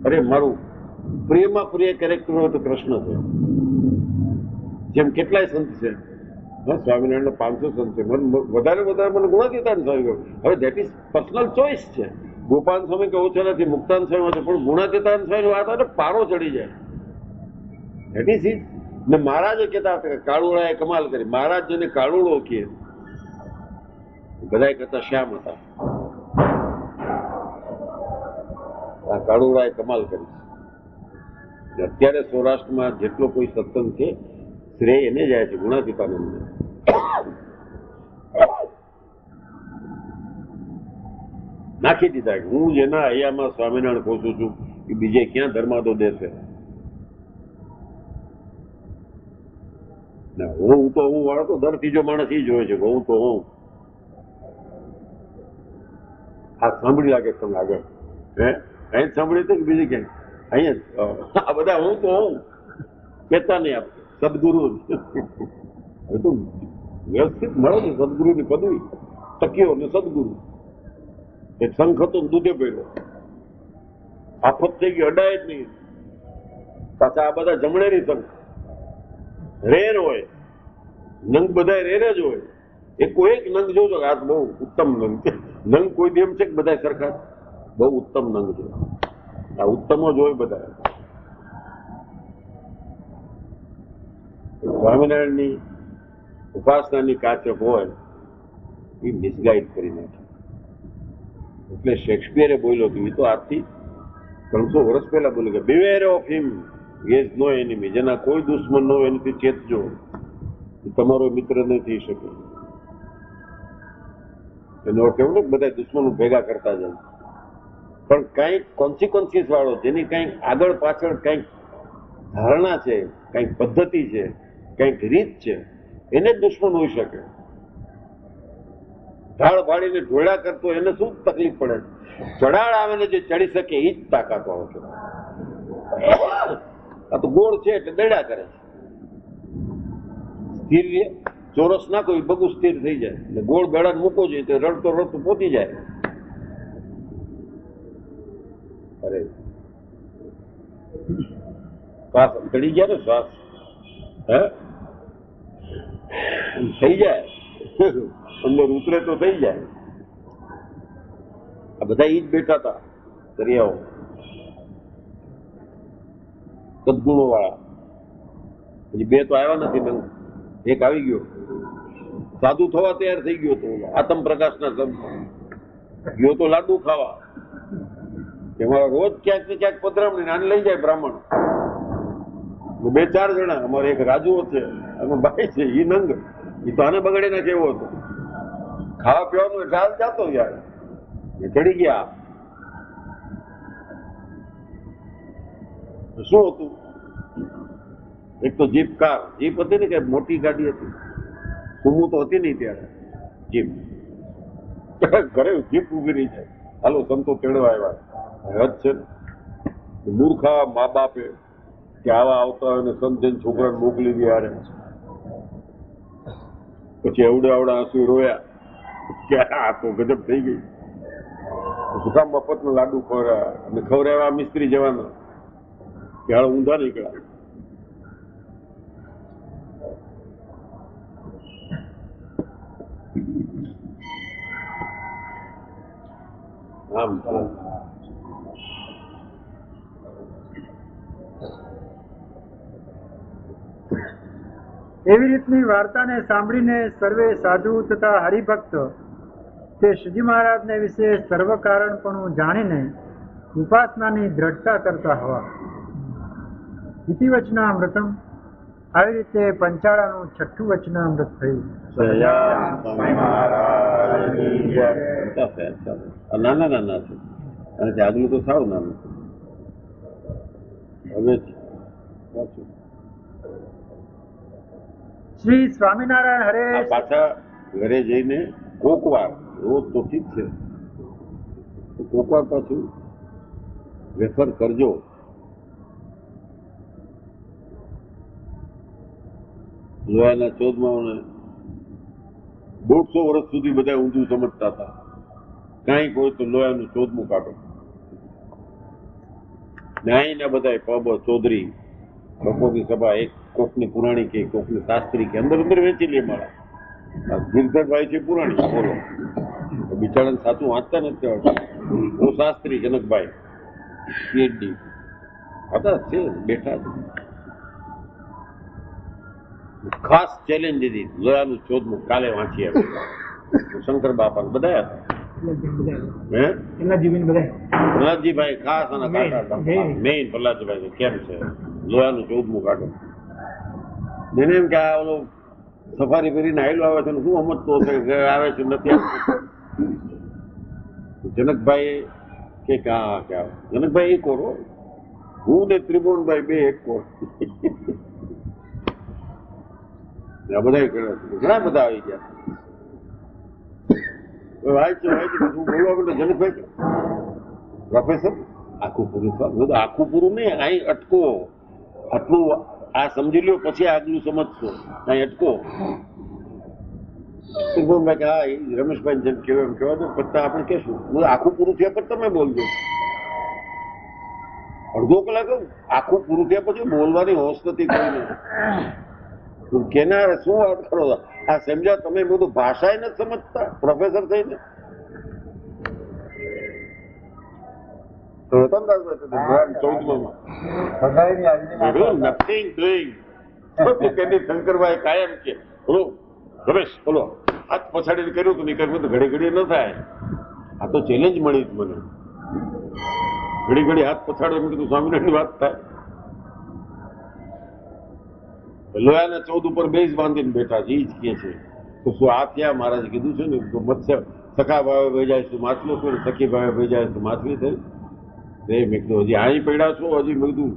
અરે મારું પ્રિયમાં પ્રિય કેરેક્ટર હોય તો કૃષ્ણ છે. જેમ કેટલાય સંત છે, સ્વામિનારાયણ 500 સંત છે, વધારે મને ગુણાતીતાન સ્વામી ગયો. હવે દેટ ઇઝ પર્સનલ ચોઇસ છે. ગોપાલ સ્વામી કે ઓછા નથી, મુક્તાન સ્વામી છે, પણ ગુણાતીતાન સ્વામી વાત આવે પારો ચડી જાય. That is it. ને મહારાજે કહેતા હતા કે કાળુડાએ કમાલ કરી. મહારાજ જેને કાળુડો કહે, બધા કરતા શ્યામ હતા. આ કાળુડાએ કમાલ કરી. અત્યારે સૌરાષ્ટ્રમાં જેટલો કોઈ સત્સંગ છે, શ્રેય એને જાય છે, ગુણાતીતાનંદને. નાખી દીધા કે હું જેના હૈયામાં સ્વામિનારાયણ પહોંચું છું એ બીજે ક્યાં ધર્માદો દેશે. હું તો હું વાળો તો દર ત્રીજો માણસ એ જ હોય છે, હું તો હું. આ સાંભળી લાગે તમને આગળ? અહીં જ સાંભળી હતું કે બીજી ક્યાંય? અહીંયા આ બધા હું તો હું કહેતા નહીં. આપ સદગુરુ હવે તો વ્યવસ્થિત મળે છે સદગુરુની પદવી. તકીઓ ને સદગુરુ. એક શંખ હતો દૂધે પડ્યો, આફત થઈ ગઈ, અડાય જ નહીં. પાછા આ બધા જમણેરી શંખ રેર હોય, નંગ બધા રેર જ હોય. એક નંગ જોજો, આ બહુ ઉત્તમ નંગ છે. નંગ કોઈ દેમ છે કે બધા સરખા? બહુ ઉત્તમ નંગ છે. આ ઉત્તમો જ હોય બધા. સ્વામિનારાયણની ઉપાસનાની કાચક હોય એ મિસગાઈડ કરી નાખે. એટલે શેક્સપિયરે બોલ્યો કે એ તો આજથી 300 વર્ષ પહેલા બોલ્યો કે beware of him he is no enemy. જેના કોઈ દુશ્મન ન હોય એનાથી ચેતજો, એ તમારો મિત્ર નહીં થઈ શકે. એનો અર્થ એવો ને બધા દુશ્મનો ભેગા કરતા જાય, પણ કંઈક કોન્સિક્વન્સીસ વાળો, જેની કંઈક આગળ પાછળ કંઈક ધારણા છે, કંઈક પદ્ધતિ છે, કંઈક રીત છે, એને જ દુશ્મન હોઈ શકે. ઢાળ ભાડીને ઢોળા કરતો એને શું તકલીફ પડે? ચડાળ આવે ને જે ચડી શકે એ જ તાકાત વાળો છે. આ તો ગોળ છે એટલે દડા કરે છે. સ્થિર રે, ચોરસ નાખો એ બગું સ્થિર થઈ જાય, એટલે ગોળ દડા મૂકો જોઈએ તો રડતો રડતો પહોંચી જાય. અરે શ્વાસ ચડી ગયા ને, શ્વાસ હે થઈ જાય, અંદર ઉતરે તો થઈ જાય. આ બધા ઈ જ બેઠા હતા દરિયાઓ, સદગુણો વાળા. પછી બે તો આવ્યા નથી, એક આવી ગયો, સાધુ થવા તૈયાર થઈ ગયો તો આતમ પ્રકાશના શબ્દ ગયો તો લાડુ ખાવા. એમાં રોજ ક્યાંક ને ક્યાંક પધરામણી આને લઈ જાય બ્રાહ્મણ. બે ચાર જણા, અમારે એક રાજુ છે, એમાં ભાઈ છે, ઈ નંગ, એ તો આને બગડે ના કેવો હતો. ખાવા પીવાનું ઢાલ જાતો યાર, એ ચડી ગયા. શું હતું? એક તો જીપ કાર, જીપ હતી ને કે મોટી ગાડી હતી, સુમુ તો હતી નહીં ત્યારે, જીપ. ઘરે જીપ ઉભી રહી જાય, હાલો સંતો તેડવા આવ્યા. હદ છે ને, મૂર્ખા મા બાપે કે આવા આવતા હોય ને સમજણ છોકરાને મોકલી દે યારે. પછી એવડા એવડા આંસુ રોયા કે આ તો ગજબ થઈ ગઈ. સુખા મફતનો લાડુ ખવડાવ્યા અને ખવડાવ્યા મિસ્ત્રી જવાના કે હાલ ઊંધા નીકળ્યા. આમ એવી રીતની વાર્તાને સાંભળીને સર્વે સાધુ તથા હરિભક્ત તે શ્રીજી મહારાજને વિશે સર્વ કારણપણું જાણીને ઉપાસનાની દ્રઢતા કરતા હોવા. ઇતિ વચનામૃતમ. આવી રીતે પંચાળાનું છઠ્ઠું વચનામૃત થયું. નાના નાના છે અને આગલું તો સાવ નાનું. હવે શ્રી સ્વામિનારાયણ હરે. પાછા ઘરે જઈને કોકવાર, રોજ તો ઠીક છે, કોકવાર પાછું રેફર કરજો. લોયાના 14 150 વર્ષ સુધી બધા ઊંધું સમજતા હતા. કાંઈક હોય તો લોયાનું 14મું કાઢો. ન્યાયના બધા પબ ચૌધરી બપોરની સભા, એક કોકની પુરાણી કે કોકની શાસ્ત્રી કે અંદર અંદર વેચી લે. મારા ગિરધરભાઈ છે પુરાણી, બોલો બિચારાને સાચું વાંચતા નથી આવડતું. હું શાસ્ત્રી જનકભાઈ પીએચડી હતા છે, બેઠા છે. ખાસ ચેલેન્જ દીધી, લોયાનું 14મું કાલે વાંચી આવ્યું. શંકર બાપા બધા હતા, પ્રહલાદજીભાઈ ખાસ અને મેઇન પ્રહલાદજીભાઈ કેમ છે લોયાનું 14મું કાઢો. એને એમ કે આ ઓલો સફારી ફેરીને હાઈલો આવે છે ને શું સમજતો હશે આવે છે નથી આવતું. જનકભાઈ કે જનકભાઈ એક કોરો, હું ને ત્રિભુવનભાઈ બે એક કોર. બધા ઘણા બધા આવી ગયા. હું બોલવા માંડો, જનકભાઈ પ્રોફેસર આખું પૂરું થયું. આખું પૂરું નહીં, અહીં અટકો, આટલું આ સમજી લ્યો પછી આગલું સમજશો, અહીં અટકો. ત્રિભુવનભાઈ કે હા, રમેશભાઈ જેમ કહેવાય એમ કહેવા દો, પછી આપણે કહેશું. આખું પૂરું થયા પછી તમે બોલજો. અડધો કલાક આખું પૂરું થયા પછી બોલવાની હોશ નથી કોઈને. કેનારે શું વાત કરો? આ સમજ્યા તમે? બધું ભાષા નથી સમજતા પ્રોફેસર થઈને. શંકરભાઈ કાયમ કે બોલો રમેશ, બોલો હાથ પછાડીને કર્યું હતું, નીકળ્યું તો ઘડી ઘડી ન થાય. આ તો ચેલેન્જ મળી મને. ઘડી ઘડી હાથ પછાડો એમ કીધું, સ્વામિનારાયણ વાત થાય. લોયાના 14 ઉપર બેઝ બાંધીને બેઠા છે. ઈ જ કે છે તો શું આ થયા મહારાજ કીધું છે ને, તો મત્સ્ય સખા ભાવે ભેજાય શું માછલું થયું, સખી ભાવે ભેજાય શું માછલી થઈ. મેં કીધું હજી અહીં પડ્યા છો, હજી મેં કીધું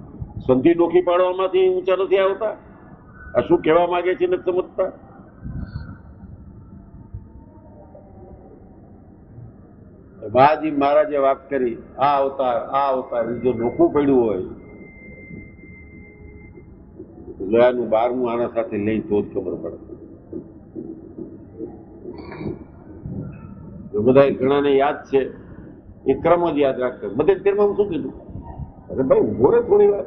સંધિ ડોકી પાડવામાંથી ઊંચા નથી આવતા. આ શું કહેવા માંગે છે નથી સમજતા. બાજી મહારાજે વાત કરી, આ અવતાર એ જો ડોકું પડ્યું હોય લોયાનું 12મું આના સાથે લઈ તો જ ખબર પડે. બધા ઘણાને યાદ છે એ ક્રમ જ યાદ રાખશે. બધે 13માં શું કીધું? અરે ભાઈ ઉભો રે થોડી વાર,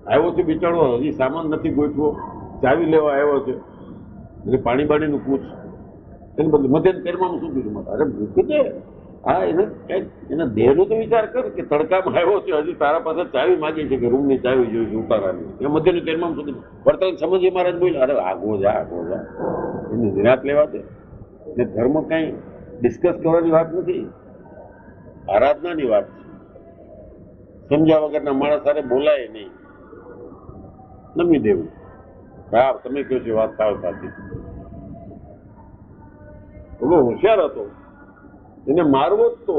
આવ્યો છે બિચારો, હજી સામાન નથી ગોઠવો, ચાવી લેવા આવ્યો છે, એટલે પાણી બાણીનું પૂછ. એને બધું મધ્ય 13માં શું કીધું? અરે મૂકી દે, હા એને કઈક એના દેહનો તો વિચાર કર કે તડકામાં આવ્યો છે, હજી તારા પાસે ચાવી માંગી છે કે રૂમની ચાવી જોઈશે ઉતારવાની. એ મધ્યનું 13માં સુધી વર્તન સમજીએ મહારાજ બોલ્યા. અરે આગો જા એની નિરાત લેવા દે. ને ધર્મ કઈ ડિસ્કસ કરવાની વાત નથી, આરાધનાની વાત છે. સમજ્યા વગરના માણસ સાથે બોલાય નહીં, નમી દેવું. હા તમે કહો છો વાત સાવ સાચી. બોલો હોશિયાર હતો, એને મારવો જ તો.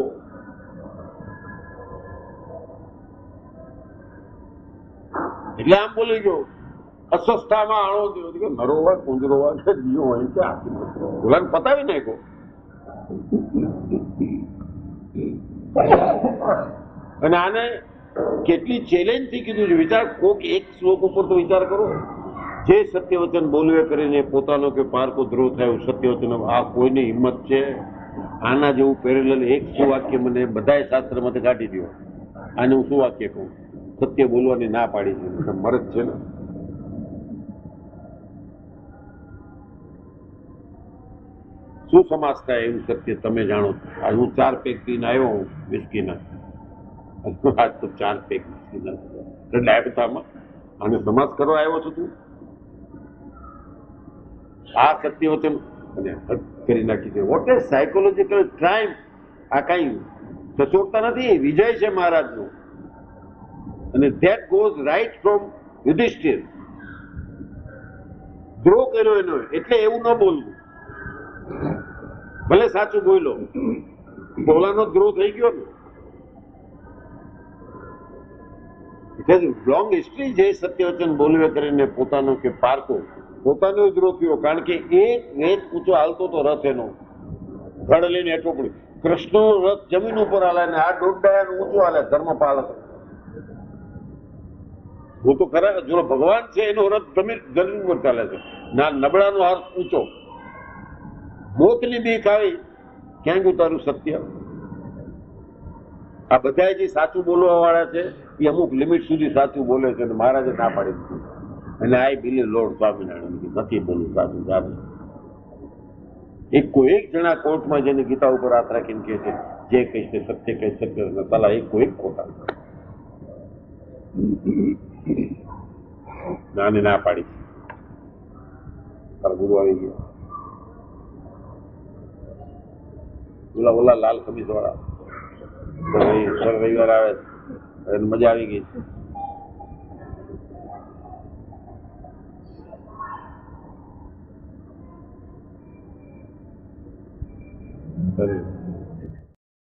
એટલે આમ બોલી ગયો અસ્વસ્થામાં આણો થયો, નરો હોય કુંજરો હોય કે દિયો હોય કે આખી બોલાને પતાવી નાખ્યો. અને આને કેટલી ચેલેન્જ થી કીધું છે. વિચાર, કોક એક શ્લોક ઉપર તો વિચાર કરો. જે સત્યવચન બોલવે કરીને પોતાનો કે પારકો દ્રોહ થાય સત્યવચન, આ કોઈની હિંમત છે? આના જેવું પેરેલલ એક શું વાક્ય મને બધાય શાસ્ત્રમાંથી કાઢી દો. આને હું શું વાક્ય કહું? સત્ય બોલવાની ના પાડી છે, મરજ છે ને. શું સમાસ થાય એવું સત્ય તમે જાણો. આજ હું 4 પેક પીને આવ્યો હું વિસ્કીના, આજ તો 4 પેક વિસ્કીના એટલે આવ્યતામાં આને સમાસ કરવા આવ્યો છું તું? આ સત્યવચન અને હદ કરી નાખી છે. What is psychological crime? આ કઈ સચોટતા નથી, વિજય છે મહારાજનો. અને that goes right from Yudhishthir. દ્રોહ કર્યો એનો, એટલે એવું ન બોલવું. ભલે સાચું બોલો, બોલાનો દ્રોહ થઈ ગયો ને. લોંગ હિસ્ટ્રી છે સત્યવચન બોલવે કરીને પોતાનો કે પારકો પોતાનો દ્રોહ થયો. કારણ કે એક વેચ ઊંચો હાલતો તો રથ એનો ધડ લઈને હેઠો પડ્યો. કૃષ્ણનો રથ જમીન ઉપર હાલે ને આ દોડડાયાનું ઊંચું હાલે ધર્મપાલ. હું તો ખરા જો ભગવાન છે એનો રથ જમીન ઉપર ચાલે છે. ના નબળાનો હાથ ઊંચો. મોતની બીક આવી, ક્યાં ગયું તારું સત્ય? આ બધા જે સાચું બોલવા વાળા છે એ અમુક લિમિટ સુધી સાચું બોલે છે અને મહારાજે ના પાડી દીધું. અને આઈ બિલીવ લોર્ડ સ્વામિનારાયણ નથી બોલવું સાચું જાતે. એક જણા કોર્ટમાં જેને ગીતા ઉપર હાથ રાખીને કહે છે જે કહીશ તે સત્ય કહે સત્ય સલાહ, એક ખોટા. નાને ના પાડી. તારા ગુરુ આવી ગયા, ઓલા લાલ ખમીસ વાળા રવિવાર આવે, મજા આવી ગઈ.